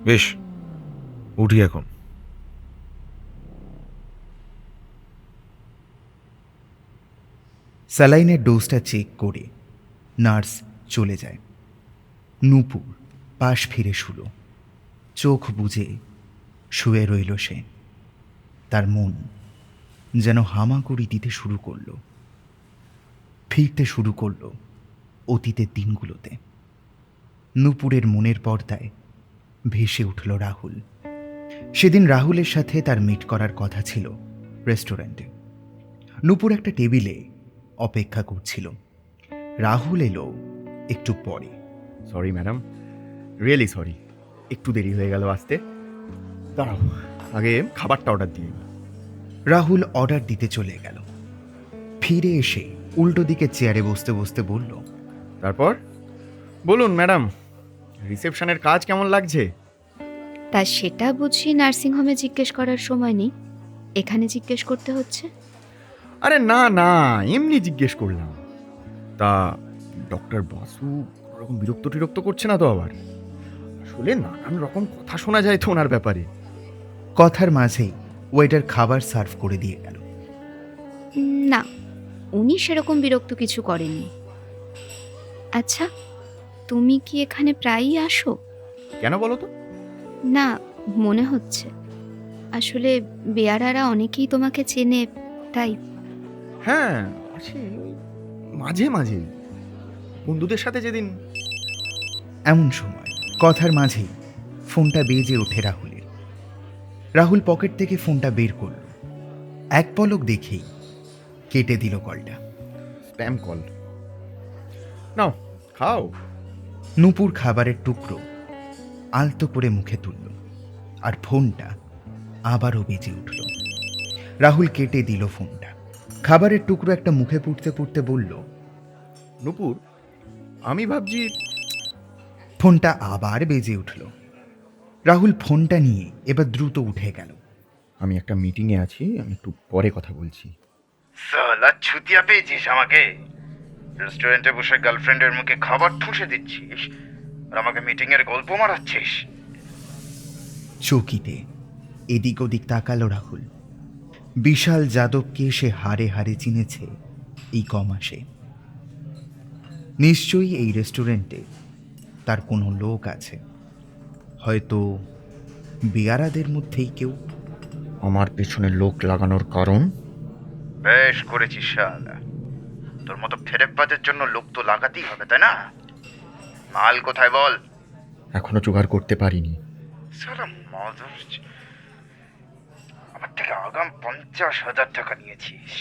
বেশ, উঠি এখন। স্যালাইনের ডোজটা চেক করে নার্স চলে যায়। নূপুর পাশ ফিরে শুলো, চোখ বুজে শুয়ে রইল সে। তার মন যেন হামাগুড়ি দিতে শুরু করলো, ফিরতে শুরু করলো অতীতের দিনগুলোতে। নূপুরের মনের পর্দায় ভেসে উঠল রাহুল। সেদিন রাহুলের সাথে তার মিট করার কথা ছিল রেস্টুরেন্টে। নূপুর একটা টেবিলে অপেক্ষা করছিল। রাহুল এলো একটু পরে। সরি ম্যাডাম, রিয়েলি সরি, একটু দেরি হয়ে গেল আসতে। দাঁড়াও, আগে খাবারটা অর্ডার দিয়ে নিই। রাহুল অর্ডার দিতে চলে গেল। ফিরে এসে উল্টো দিকে চেয়ারে বসতে বসতে বলল, তারপর বলুন ম্যাডাম, রিসেপশনের কাজ কেমন লাগছে? তা সেটা বুঝি নার্সিংহোমে জিজ্ঞেস করার সময় নেই, এখানে জিজ্ঞেস করতে হচ্ছে। আরে না না, এমনি জিজ্ঞেস করলাম। তা ডক্টর বাসু ওরকম বিরক্ত টিরক্ত করছে না তো? আবার আসলে নানান রকম কথা শোনা যায় তো ওনার ব্যাপারে। কথার মাঝেই ওয়েটার খাবার সার্ভ করে দিয়ে গেল। না, উনি সেরকম বিরক্ত কিছু করেননি। আচ্ছা, তুমি কি এখানে প্রায়ই আসো? কেন বলো তো? না, মনে হচ্ছে আসলে বেয়ারারা অনেকেই তোমাকে চেনে, তাই। হ্যাঁ, আসি ওই মাঝে মাঝে বন্ধুদের সাথে যেদিন। এমন সময় কথার মাঝেই ফোনটা বেজে ওঠে রাহুলের। রাহুল পকেট থেকে ফোনটা বের করল। এক পলক দেখেই কেটে দিল কলটা। Spam call. নাও খাও। নূপুর খাবারের টুকরো আলতো করে মুখে তুলল, আর ফোনটা আবারও বেজে উঠল। রাহুল কেটে দিল ফোনটা। খাবারের টুকরো একটা মুখে পুড়তে পুড়তে বলল, নূপুর, আমি ভাবছি। ফোনটা আবার বেজে উঠল। রাহুল ফোনটা নিয়ে এবার দ্রুত উঠে গেল। আমি একটা মিটিংয়ে আছি, আমি একটু পরে কথা বলছি। সালা ছুতিয়া পেয়েছিস আমাকে? রেস্টুরেন্টে বসে গার্লফ্রেন্ডের মুখে খাবার ঠুসে দিচ্ছিস আর আমাকে মিটিংয়ের গল্প মারাচ্ছিস। চৌকিতে এদিক ওদিক তাকালো রাহুল। বিশাল যাদবকে সে হারে হারে চিনেছে এই কমাসে। নিশ্চয়ই এই রেস্টুরেন্টে তার কোনো লোক আছে, হয়তো বেয়ারাদের মধ্যেই কেউ। আমার পেছনে লোক লাগানোর কারণ? বেশ করেছিস শালা, তোর মতো ফেরেববাজের জন্য লোক তো লাগাতেই হবে, তাই না? মাল কোথায় বল? এখনো জোগাড় করতে পারিনি। সালা মজার, আমার থেকে আগাম 50,000 টাকা নিয়েছিস।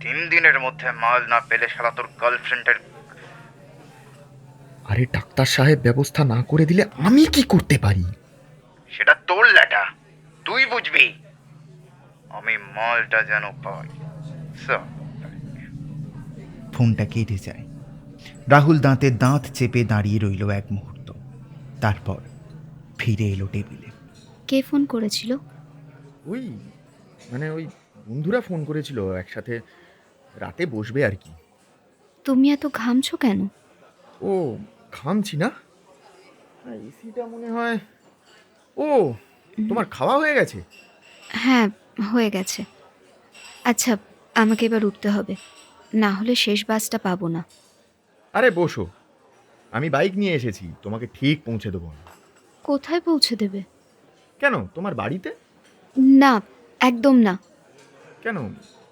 3 দিনের মধ্যে মাল না পেলে শালা তোর গার্লফ্রেন্ডের। আরে ডাক্তার সাহেব ব্যবস্থা না করে দিলে আমি কি করতে পারি? সেটা তোর ল্যাটা, তুই বুঝবি। আমি মালটা যেন পাই। ফোনটা কেটে যায়। রাহুল দাঁতে দাঁত চেপে দাঁড়িয়ে রইল এক মুহূর্ত। তারপর ফিরে এলো টেবিলে। কে ফোন করেছিল? ওই ওই বন্ধুরা ফোন করেছিল, একসাথে রাতে বসবে আর কি। তুমি এত ঘামছো কেন? ও ঘামছি না, এসিটা মনে হয়। ও তোমার খাওয়া হয়ে গেছে? হ্যাঁ, হয়ে গেছে। আচ্ছা, আমাকে এবার উঠতে হবে, না হলে শেষ বাসটা পাবো না। আরে বসো, আমি বাইক নিয়ে এসেছি, তোমাকে ঠিক পৌঁছে দেবো। কোথায় পৌঁছে দেবে? কেন, তোমার বাড়িতে? না, একদম না। কেন,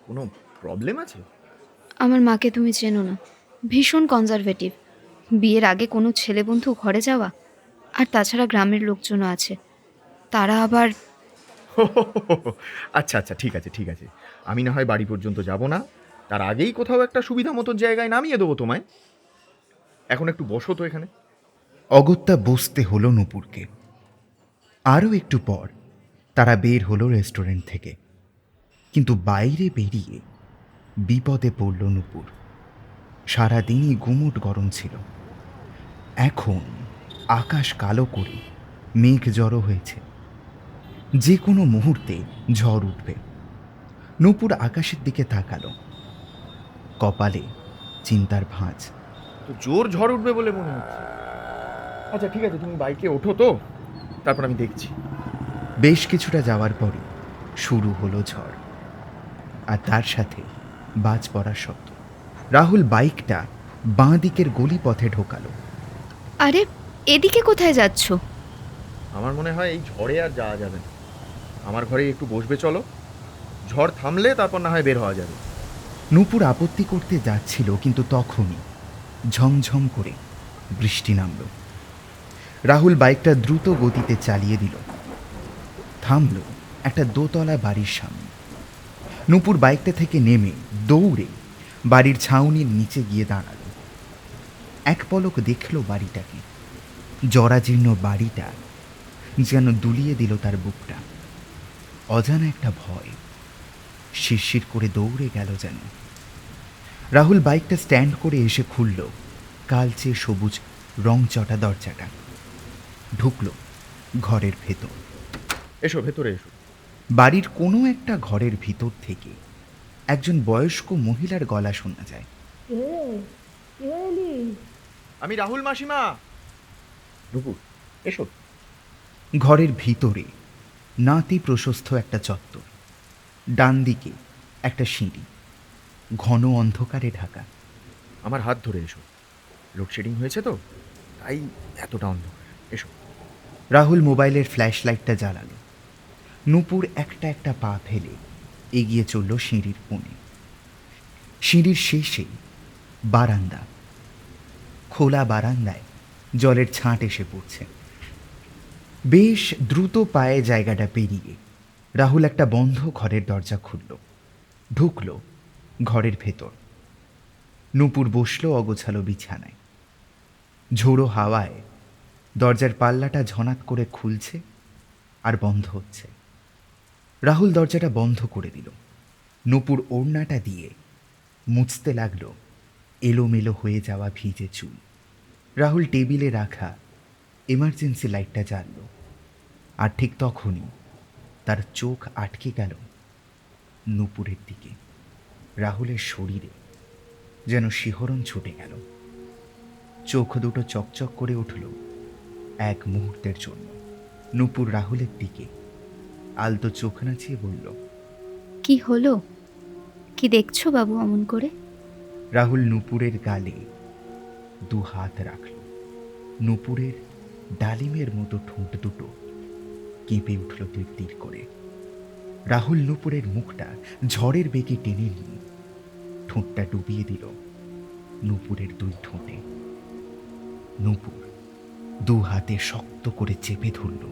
কোনো প্রবলেম আছে? আমার মাকে তুমি চেনো না, ভীষণ কনজারভেটিভ। বিয়ের আগে কোনো ছেলে বন্ধু ঘরে যাওয়া, আর তাছাড়া গ্রামের লোকজনও আছে, তারা আবার। আচ্ছা আচ্ছা, ঠিক আছে ঠিক আছে, আমি না হয় বাড়ি পর্যন্ত যাব না, তার আগেই কোথাও একটা সুবিধা মতো জায়গায় নামিয়ে দেবো তোমায়। এখন একটু বসো তো এখানে। অগত্যা বসতে হলো নূপুরকে। আরও একটু পর তারা বের হলো রেস্টুরেন্ট থেকে। কিন্তু বাইরে বেরিয়ে বিপদে পড়ল নূপুর। সারাদিনই গুমোট গরম ছিল, এখন আকাশ কালো করে মেঘ জড়ো হয়েছে। যে কোনো মুহূর্তে ঝড় উঠবে। নূপুর আকাশের দিকে তাকালো, কপালে চিন্তার ভাঁজ। তো জোর ঝড় উঠবে বলে মনে হচ্ছে। আচ্ছা ঠিক আছে, তুমি বাইকে ওঠো তো, তারপর আমি দেখছি। বেশ কিছুটা যাওয়ার পরে শুরু হলো ঝড়, আর তার সাথে বাজ পড়ার শব্দ। রাহুল বাইকটা বাঁ দিকের গলি পথে ঢোকালো। আরে, এদিকে কোথায় যাচ্ছ? আমার মনে হয় এই ঝড়ে আর যাওয়া যাবে না। আমার ঘরে একটু বসবে চলো, ঝড় থামলে তারপর না হয় বের হওয়া যাবে। নূপুর আপত্তি করতে যাচ্ছিল, কিন্তু তখনই ঝমঝম করে বৃষ্টি নামল। রাহুল বাইকটা দ্রুত গতিতে চালিয়ে দিল। থামল একটা দোতলা বাড়ির সামনে। নূপুর বাইকটা থেকে নেমে দৌড়ে বাড়ির ছাউনির নিচে গিয়ে দাঁড়ালো। এক পলক দেখল বাড়িটাকে। জরাজীর্ণ বাড়িটা যেন দুলিয়ে দিল তার বুকটা। অজানা একটা ভয় শিরশির করে দৌড়ে গেল যেন। রাহুল বাইকটা স্ট্যান্ড করে এসে খুলল কালচে সবুজ রংচটা দরজাটা। ঢুকল ঘরের ভেতর। এসো, ভেতরে এসো। বাড়ির কোনো একটা ঘরের ভিতর থেকে একজন বয়স্ক মহিলার গলা শোনা যায়। আমি রাহুল মাসিমা। নূপুর, এসো। ঘরের ভিতরে নাতি প্রশস্ত একটা চত্বর, ডান দিকে একটা সিঁড়ি, ঘন অন্ধকারে ঢাকা। আমার হাত ধরে এসো। লোডশেডিং হয়েছে তো, তাই এতটা অন্ধকার। এসো। রাহুল মোবাইলের ফ্ল্যাশ লাইটটা জ্বালালো। নূপুর একটা একটা পা ফেলে এগিয়ে চলল সিঁড়ির কোণে। সিঁড়ির শেষে বারান্দা। খোলা বারান্দায় জলের ছাঁট এসে পড়ছে। বেশ দ্রুত পায়ে জায়গাটা পেরিয়ে রাহুল একটা বন্ধ ঘরের দরজা খুলল। ঢুকল ঘরের ভেতর। নূপুর বসল অগোছালো বিছানায়। ঝোড়ো হাওয়ায় দরজার পাল্লাটা ঝনাত করে খুলছে আর বন্ধ হচ্ছে। রাহুল দরজাটা বন্ধ করে দিল। নূপুর ওড়নাটা দিয়ে মুছতে লাগলো এলোমেলো হয়ে যাওয়া ভিজে চুল। রাহুল টেবিলে রাখা এমার্জেন্সি লাইটটা জ্বালল। আর ঠিক তখনই তার চোখ আটকে গেল নূপুরের দিকে। রাহুলের শরীরে যেন শিহরণ ছুটে গেল। চোখ দুটো চকচক করে উঠল এক মুহূর্তের জন্য। নূপুর রাহুলের দিকে আলতো চোখ নাচিয়ে বলল, কি হলো? কি দেখছো বাবু অমন করে? রাহুল নূপুরের গালে দু হাত রাখল। নূপুরের ডালিমের মতো ঠোঁট দুটো কেঁপে উঠল তীর করে। রাহুল নূপুরের মুখটা ঝড়ের বেগে টেনে নিয়ে ঠোঁটটা ডুবিয়ে দিল নূপুরের দুই ঠোঁটে। নূপুর দু হাতে শক্ত করে চেপে ধরল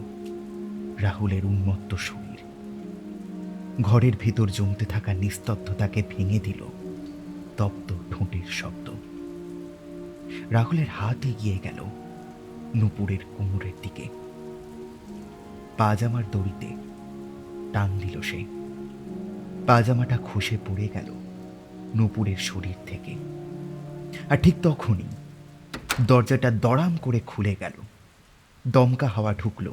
রাহুলের উন্মত্ত শরীর। ঘরের ভিতর জমতে থাকা নিস্তব্ধতাকে ভেঙে দিল তপ্ত ঠোঁটের শব্দ। রাহুলের হাত এগিয়ে গেল নূপুরের কোমরের দিকে। পাজামার দড়িতে টান দিল সে। পাজামাটা খসে পড়ে গেল নূপুরের শরীর থেকে। আর ঠিক তখনই দরজাটা দড়াম করে খুলে গেল। দমকা হাওয়া ঢুকল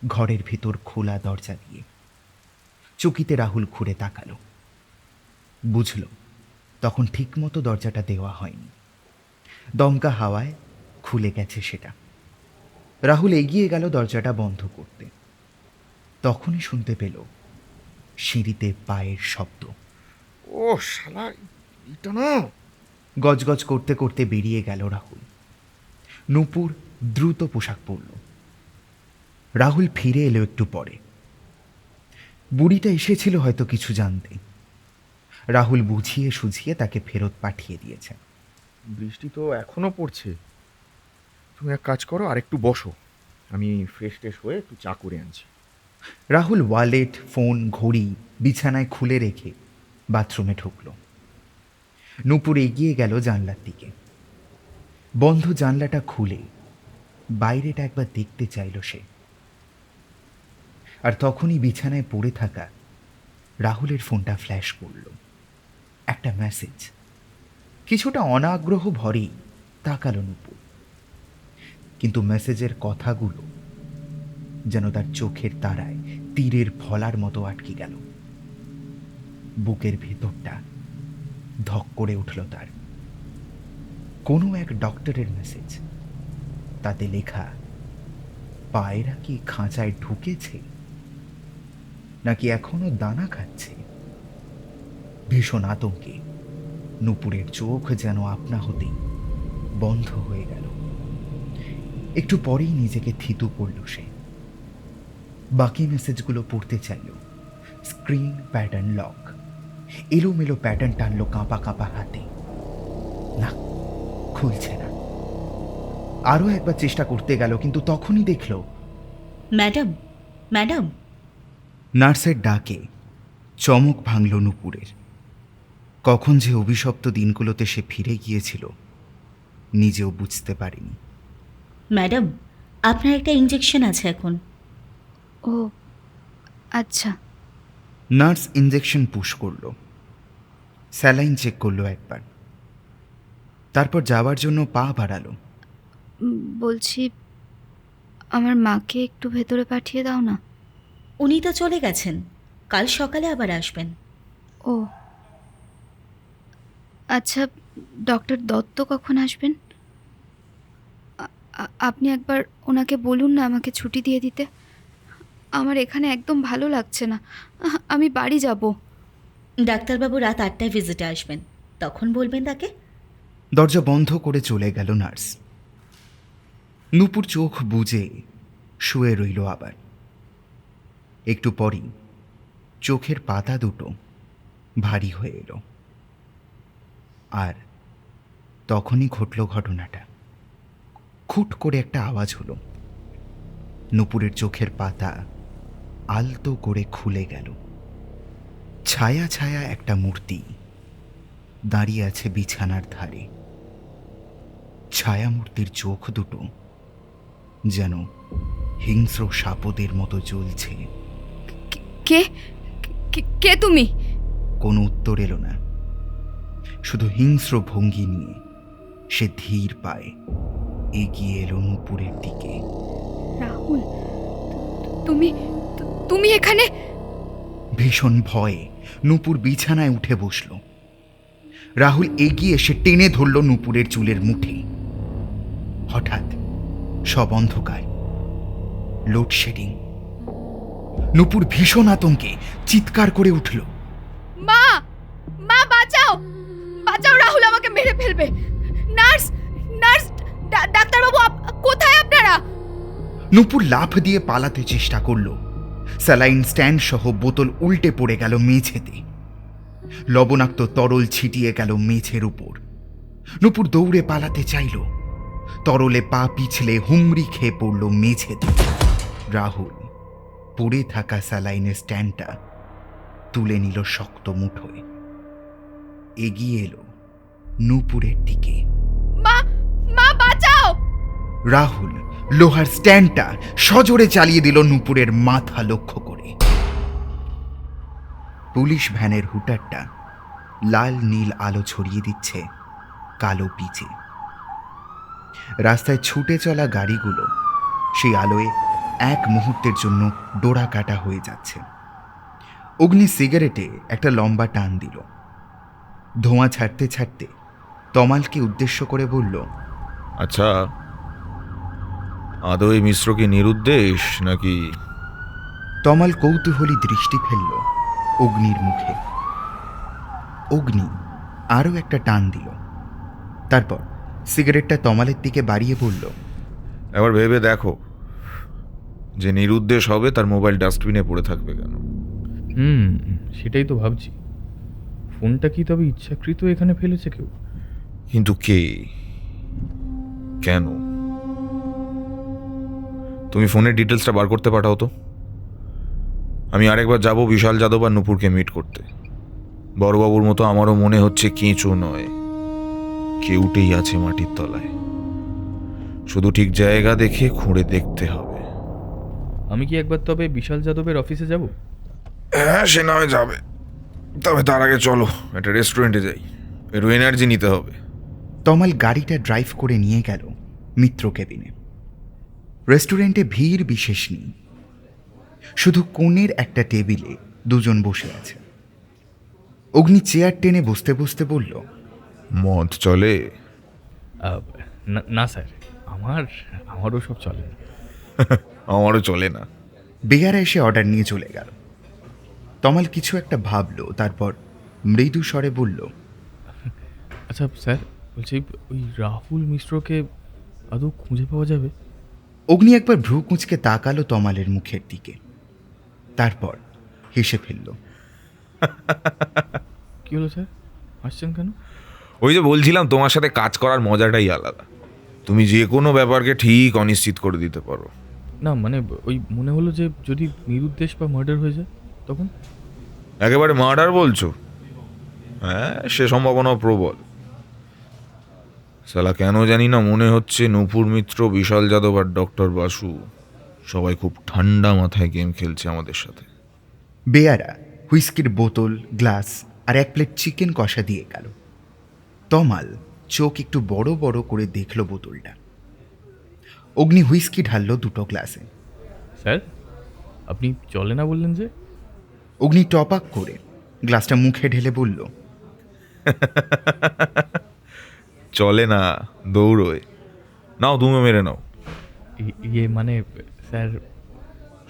ঘরের ভিতর খোলা দরজা দিয়ে। চকিতে রাহুল ঘুরে তাকালো। বুঝল তখন ঠিকমতো দরজাটা দেওয়া হয়নি। দমকা হাওয়ায় খুলে গেছে সেটা। রাহুল এগিয়ে গেল দরজাটা বন্ধ করতে। তখনই শুনতে পেল সিঁড়িতে পায়ের শব্দ। ও শালা, এটা না। গজগজ করতে করতে বেরিয়ে গেল রাহুল। নূপুর দ্রুত পোশাক পরল। রাহুল ফিরে এলো একটু পরে। বুড়িটা এসেছিল হয়তো কিছু জানতে। রাহুল বুঝিয়ে সুঝিয়ে তাকে ফেরত পাঠিয়ে দিয়েছে। বৃষ্টি তো এখনো পড়ছে। তুমি এক কাজ করো, আর একটু বসো, আমি ফ্রেশ ট্রেশ হয়ে একটু চা করে আনছি। রাহুল ওয়ালেট, ফোন, ঘড়ি বিছানায় খুলে রেখে বাথরুমে ঢুকল। নূপুর এগিয়ে গেল জানলার দিকে। বন্ধ জানলাটা খুলে বাইরেটা একবার দেখতে চাইল সে। আর তখনই বিছানায় পড়ে থাকা রাহুলের ফোনটা ফ্ল্যাশ করল। একটা মেসেজ। কিছুটা অনাগ্রহ ভরেই তাকালো নূপুর, কিন্তু মেসেজের কথাগুলো যেন তার চোখের তারায় তীরের ফলার মতো আটকে গেল। বুকের ভেতরটা ধক করে উঠল তার। কোনো এক ডক্টরের মেসেজ। তাতে লেখা, পায়রা কি খাঁচায় ঢুকেছে নাকি এখনো দানা খাচ্ছে? ভীষণ আতঙ্কে নূপুরের চোখ যেন আপনা হতেই বন্ধ হয়ে গেল। একটু পরেই নিজেকে থিতু করল সে। বাকি মেসেজগুলো পড়তে চাইল। Screen pattern lock. এলোমেলো প্যাটার্ন টানলো কাঁপা কাঁপা হাতে। না, খুলছে না। আরও একবার চেষ্টা করতে গেল, কিন্তু তখনই দেখল ম্যাডাম, ম্যাডাম। নার্সের ডাকে চমক ভাঙল নূপুরের। কখন যে অভিশপ্ত দিনগুলোতে সে ফিরে গিয়েছিল নিজেও বুঝতে পারেনি। ম্যাডাম, আপনার একটা ইঞ্জেকশন আছে এখন। ও আচ্ছা। নার্স ইঞ্জেকশন পুশ করল, স্যালাইন চেক করলো একবার, তারপর যাওয়ার জন্য পা বাড়ালো। বলছি, আমার মাকে একটু ভেতরে পাঠিয়ে দাও না। উনি তো চলে গেছেন, কাল সকালে আবার আসবেন। ও আচ্ছা, ডক্টর দত্ত কখন আসবেন? আপনি একবার ওনাকে বলুন না আমাকে ছুটি দিয়ে দিতে। আমার এখানে একদম ভালো লাগছে না, আমি বাড়ি যাব। ডাক্তারবাবু রাত 8টায় ভিজিটে আসবেন, তখন বলবেন তাকে। দরজা বন্ধ করে চলে গেল নার্স। নূপুর চোখ বুজে শুয়ে রইল আবার। একটু পরই চোখের পাতা দুটো ভারী হয়ে এলো। আর তখনই ঘটল ঘটনাটা। খুট করে একটা আওয়াজ হলো। নূপুরের চোখের পাতা আলতো করে খুলে গেল। ছায়া ছায়া একটা মূর্তি দাঁড়িয়ে আছে বিছানার ধারে। ছায়া মূর্তির চোখ দুটো যেন হিংস্র সাপদের মতো জ্বলছে। কে কে তুমি? কোনো উত্তর এলো না। শুধু হিংস্র ভঙ্গি নিয়ে সে ধীর পায়ে এগিয়ে এলো নূপুরের দিকে। রাহুল, তুমি তুমি এখানে? ভীষণ ভয়ে নূপুর বিছানায় উঠে বসল। রাহুল এগিয়ে এসে টেনে ধরল নূপুরের চুলের মুঠি। হঠাৎ সব অন্ধকার, লোডশেডিং। নূপুর ভীষণ আতঙ্কে চিৎকার করে উঠল, মা, মা বাঁচাও, বাঁচাও, রাহুল আমাকে মেরে ফেলবে। নার্স, নার্স, ডাক্তারবাবু কোথায় আপনারা? নূপুর লাফ দিয়ে পালাতে চেষ্টা করল। স্যালাইন স্ট্যান্ড সহ বোতল উল্টে পড়ে গেল মেঝেতে। লবণাক্ত তরল ছিটিয়ে গেল মেঝের উপর। নূপুর দৌড়ে পালাতে চাইল। তরলে পা পিছলে হুমড়ি খেয়ে পড়ল মেঝেতে। রাহুল পড়ে থাকা স্যালাইনের স্ট্যান্ডটা তুলে নিল শক্ত মুঠোয়। এগিয়ে এলো নূপুরের দিকে। মা, মা বাঁচাও! রাহুল লোহার স্ট্যান্ডটা সজোরে চালিয়ে দিল নূপুরের মাথা লক্ষ্য করে। পুলিশ ভ্যানের হুটারটা লাল নীল আলো ছড়িয়ে দিচ্ছে কালো পিচে। রাস্তায় ছুটে চলা গাড়িগুলো সেই আলোয় এক মুহূর্তের জন্য ডোরা কাটা হয়ে যাচ্ছে। অগ্নি সিগারেটে একটা লম্বা টান দিল। ধোঁয়া ছাড়তে ছাড়তে তমালকে উদ্দেশ্য করে বলল, আচ্ছা, আদৌ এই মিশ্র কি নিরুদ্দেশ নাকি? তমাল কৌতূহলী দৃষ্টি ফেলল অগ্নির মুখে। অগ্নি আরও একটা টান দিল। তারপর সিগারেটটা তমালের দিকে বাড়িয়ে বলল, এবার ভেবে দেখো, যে নিরুদ্দেশ হবে তার মোবাইল ডাস্টবিনে পড়ে থাকবে কেন? সেটাই তো ভাবছি। ফোনটা কি তবে ইচ্ছাকৃত এখানে ফেলেছে কেউ? কিন্তু কে, কেন? তুমি ফোনের ডিটেলসটা বার করতে পাঠাও তো। আমি আরেকবার যাব বিশাল যাদব আর নূপুরকে মিট করতে। বড়বাবুর মতো আমারও মনে হচ্ছে কেঁচো নয়, কেউটেই আছে মাটির তলায়। শুধু ঠিক জায়গা দেখে খুঁড়ে দেখতে হবে। আমি কি একবার তবে বিশাল যাদবের অফিসে যাব? হ্যাঁ, সে নামে যাবে, তবে তার আগে চলো একটা রেস্টুরেন্টে যাই, একটু এনার্জি নিতে হবে। তমাল গাড়িটা ড্রাইভ করে নিয়ে গেল মিত্র কেবিনে। রেস্টুরেন্টে ভিড় বিশেষ নেই, শুধু কোণের একটা টেবিলে দুজন বসে আছে। অগ্নি চেয়ার টেনে বসতে বসতে বলল, মদ চলে? না স্যার, আমারও সব চলে না। আমারও চলে না। বেয়ারা এসে অর্ডার নিয়ে চলে গেল। তমাল কিছু একটা ভাবলো, তারপর মৃদু স্বরে বলল, আচ্ছা স্যার, বলছি ওই রাহুল মিশ্রকে আদৌ খুঁজে পাওয়া যাবে? অগ্নি একবার ভ্রু কুঁচকে তাকালো তমালের মুখের দিকে। তারপর হেসে ফেলল। কি হলো স্যার, আসছেন কেন? ওই যে বলছিলাম, তোমার সাথে কাজ করার মজাটাই আলাদা। তুমি যে কোনো ব্যাপারকে ঠিক অনিশ্চিত করে দিতে পারো। না মানে ওই মনে হলো যে যদি নিরুদ্দেশ বা মার্ডার হয়ে যায় তখন। একেবারে মার্ডার বলছো? হ্যাঁ, সে সম্ভাবনা প্রবল। সালা কেন জানি না মনে হচ্ছে নূপুর মিত্র, বিশাল যাদব আর ডক্টর বাসু সবাই খুব ঠান্ডা মাথায় গেম খেলছে আমাদের সাথে। বেয়ারা হুইস্কির বোতল, গ্লাস আর 1 প্লেট চিকেন কষা দিয়ে গেল। তমাল চোখ একটু বড় বড় করে দেখল বোতলটা। অগ্নি হুইস্কি ঢাললো 2 গ্লাসে। স্যার আপনি চলে না বললেন যে? অগ্নি টপাক করে গ্লাসটা মুখে ঢেলে বলল, চলে না, দৌড়োয়। নাও, তুমি মেরে নাও। ইয়ে মানে স্যার।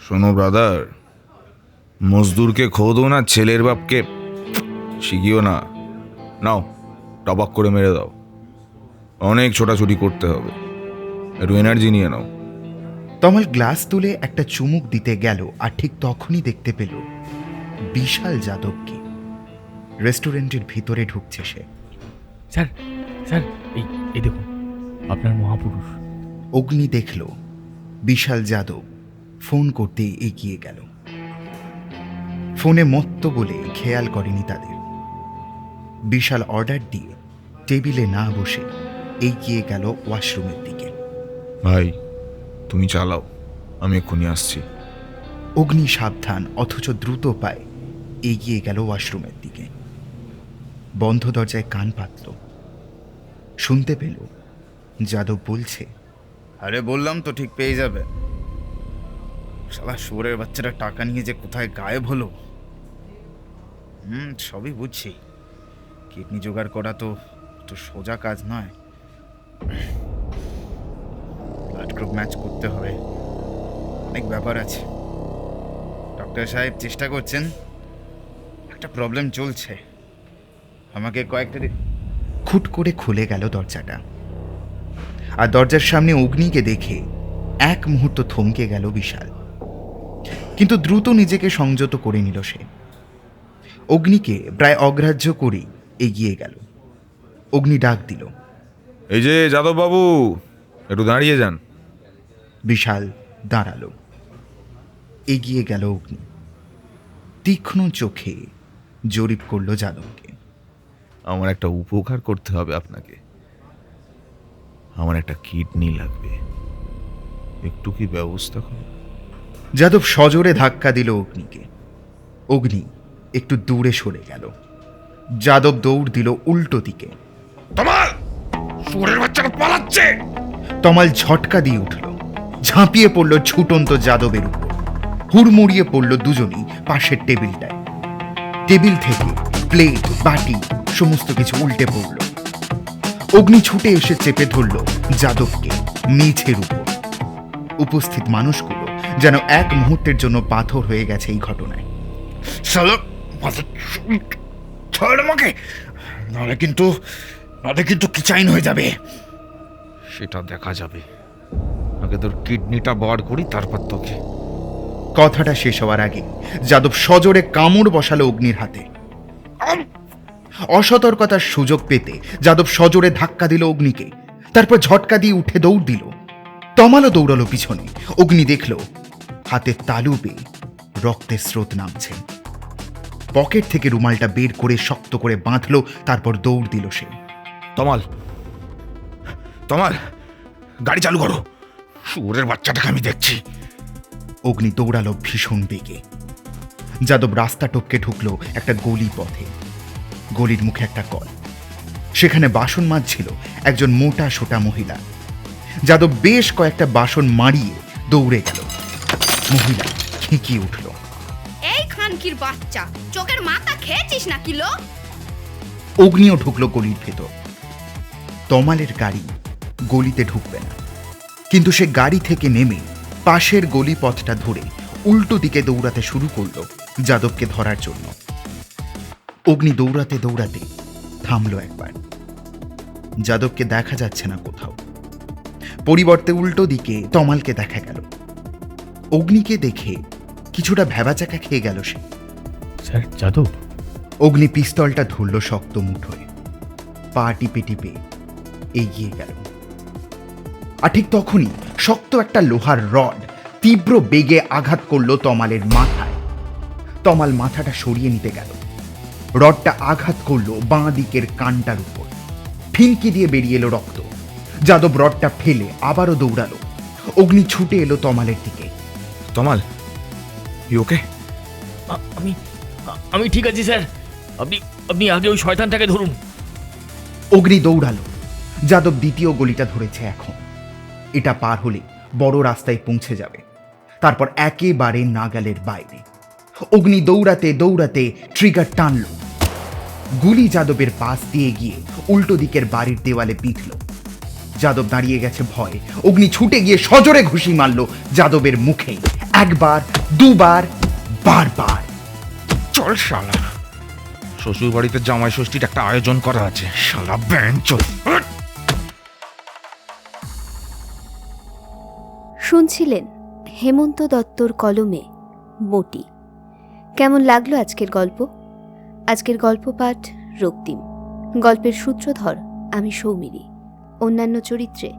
শোনো ব্রাদার, মজদুরকে খোদো না, ছেলের বাপকে শিখিও না। নাও, টপাক করে মেরে দাও। অনেক ছোটাছুটি করতে হবে, একটু এনার্জি নিয়ে নাও। তমাল গ্লাস তুলে একটা চুমুক দিতে গেল, আর ঠিক তখনই দেখতে পেল বিশাল যাদবকে। রেস্টুরেন্টের ভিতরে ঢুকছে সে। স্যার স্যার এই দেখুন আপনার মহাপুরুষ। অগ্নি দেখল বিশাল যাদব ফোন করতে এগিয়ে গেল। ফোনে মত্ত বলে খেয়াল করেনি তাদের। বিশাল অর্ডার দিয়ে টেবিলে না বসে এগিয়ে গেল ওয়াশরুমের দিকে। ভাই তুমি চালাও, আমি এক্ষুনি আসছি। অগ্নি সাবধান অথচ দ্রুত পায়ে এগিয়ে গেল ওয়াশরুমের দিকে। বন্ধ দরজায় কান পাতল। শুনতে পেল যাদব বলছে, আরে বললাম তো ঠিক পেয়ে যাবে। শালা শুয়োরের বাচ্চাটা টাকা নিয়ে যে কোথায় গায়েব হলো। সবই বুঝছি। কিডনি জোগাড় করা তো সোজা কাজ নয়। ব্লাড গ্রুপ ম্যাচ করতে হবে, অনেক ব্যাপার আছে। ডক্টর সাহেব চেষ্টা করছেন, একটা প্রবলেম চলছে। আমাকে কয়েকটা দিন। খুট করে খুলে গেল দরজাটা, আর দরজার সামনে অগ্নিকে দেখে এক মুহূর্ত থমকে গেল বিশাল। কিন্তু দ্রুত নিজেকে সংযত করে নিল সে। অগ্নিকে প্রায় অগ্রাহ্য করেই এগিয়ে গেল। অগ্নি ডাক দিল, এই যে যাদব বাবু, একটু দাঁড়িয়ে যান। বিশাল দাঁড়ালো। এগিয়ে গেল অগ্নি। তীক্ষ্ণ চোখে জরিপ করল যাদবকে। আমার একটা উপকার করতে হবে আপনাকে। আমার একটা কিডনি লাগবে, একটু কি ব্যবস্থা করুন। যাদব সজোরে ধাক্কা দিল অগ্নিকে। অগ্নি একটু দূরে সরে গেল। যাদব দৌড় দিল উল্টো দিকে। তমাল, শুয়োরের বাচ্চাটা পালাচ্ছে। তমাল ঝটকা দিয়ে উঠল, ঝাঁপিয়ে পড়ল ছুটন্ত যাদবের উপর। হুড়মুড়িয়ে পড়ল দুজনেই পাশের টেবিলটায়। টেবিল থেকে প্লেট, বাটি সমস্ত কিছু উল্টে পড়ল। অগ্নি ছুটে এসে চেপে ধরল যাদবকে মেঝের উপর। উপস্থিত মানুষগুলো যেন এক মুহূর্তের জন্য পাথর হয়ে গেছে এই ঘটনায়। ছাড় আমাকে, নাহলে কিন্তু কিচাইন হয়ে যাবে। সেটা দেখা যাবে, আগে তোর কিডনিটা বার করি, তারপর তোকে। কথাটা শেষ হওয়ার আগে যাদব সজোরে কামড় বসালো অগ্নির হাতে। অসতর্কতার সুযোগ পেতে যাদব সজোরে ধাক্কা দিল অগ্নিকে। তারপর ঝটকা দিয়ে উঠে দৌড় দিল। তমালও দৌড়ালো পিছনে। অগ্নি দেখল হাতে তালু বেয়ে রক্তের স্রোত নামছে। পকেট থেকে রুমালটা বের করে শক্ত করে বাঁধল, তারপর দৌড় দিল সে। তমাল, তমাল, গাড়ি চালু করো, শুয়োরের বাচ্চাটাকে আমি দেখছি। অগ্নি দৌড়ালো ভীষণ বেগে। যাদব রাস্তা টপকে ঢুকলো একটা গলি পথে। গলির মুখে একটা কল। সেখানে বাসন মাজছিল একজন মোটা সোটা মহিলা। যাদব বেশ কয়েকটা বাসন মারিয়ে দৌড়ে গেল। মহিলা খেঁকিয়ে উঠল, এই খানকির বাচ্চা, চোখের মাথা খেয়েছিস নাকি লো? অগ্নিও ঢুকলো গলির ভেতর। তমালের গাড়ি গলিতে ঢুকবে না, কিন্তু সে গাড়ি থেকে নেমে পাশের গলি পথটা ধরে উল্টো দিকে দৌড়াতে শুরু করলো যাদবকে ধরার জন্য। অগ্নি দৌড়াতে দৌড়াতে থামলো একবার। যাদবকে দেখা যাচ্ছে না কোথাও। পরিবর্তে উল্টো দিকে তমালকে দেখা গেল। অগ্নিকে দেখে কিছুটা ভ্যাবাচাকা খেয়ে গেল সে। স্যার যাদব? অগ্নি পিস্তলটা ধরল শক্ত মুঠোয়, পা টিপে টিপে এগিয়ে গেল। আর ঠিক তখনই শক্ত একটা লোহার রড তীব্র বেগে আঘাত করলো তমালের মাথায়। তমাল মাথাটা সরিয়ে নিতে গেল। রডটা আঘাত করলো বাঁ দিকের কানটার উপর। ফিনকি দিয়ে বেরিয়ে এলো রক্ত। যাদব রডটা ফেলে আবারও দৌড়ালো। অগ্নি ছুটে এলো তমালের দিকে। তমাল, ইউ ওকে? আমি ঠিক আছি স্যার, আপনি আপনি আগে ওই শয়তানটাকে ধরুন। অগ্নি দৌড়ালো। যাদব দ্বিতীয় গলিটা ধরেছে এখন। এটা পার হলে বড় রাস্তায় পৌঁছে যাবে, তারপর একেবারে নাগালের বাইরে। অগ্নি দৌড়াতে দৌড়াতে ট্রিগার টানল। গুলি যাদবের পাশ দিয়ে গিয়ে উল্টো দিকের বাড়ির দেওয়ালে বিঁধল। যাদব দাঁড়িয়ে গেছে ভয়। অগ্নি ছুটে গিয়ে সজোরে ঘুষি মারল যাদবের মুখে, একবার, দুবার, বারবার। চল শালা, শ্বশুর বাড়িতে জামাই ষষ্ঠীর একটা আয়োজন করা আছে। শালা বেঞ্চোদ। শুনছিলেন হেমন্ত দত্তর কলমে মোটি। কেমন লাগলো আজকের গল্প? আজকের গল্প পাঠ রক্তিম। গল্পের সূত্রধর আমি সৌমিলি। অন্যান্য চরিত্রে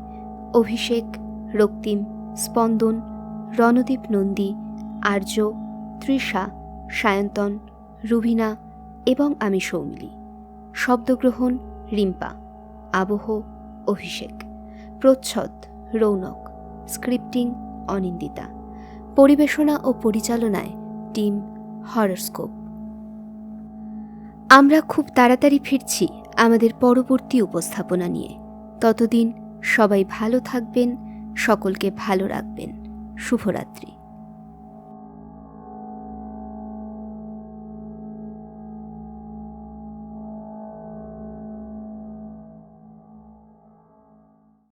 অভিষেক, রক্তিম, স্পন্দন, রণদীপ নন্দী, আর্য, তৃষা, সায়ন্তন, রুবিনা এবং আমি সৌমিলি। শব্দগ্রহণ রিম্পা, আবহ অভিষেক, প্রচ্ছদ রৌনক, স্ক্রিপ্টিং অনিন্দিতা, পরিবেশনা ও পরিচালনায় টিম হররস্কোপ। আমরা খুব তাড়াতাড়ি ফিরছি আমাদের পরবর্তী উপস্থাপনা নিয়ে। ততদিন সবাই ভালো থাকবেন, সকলকে ভালো রাখবেন। শুভরাত্রি।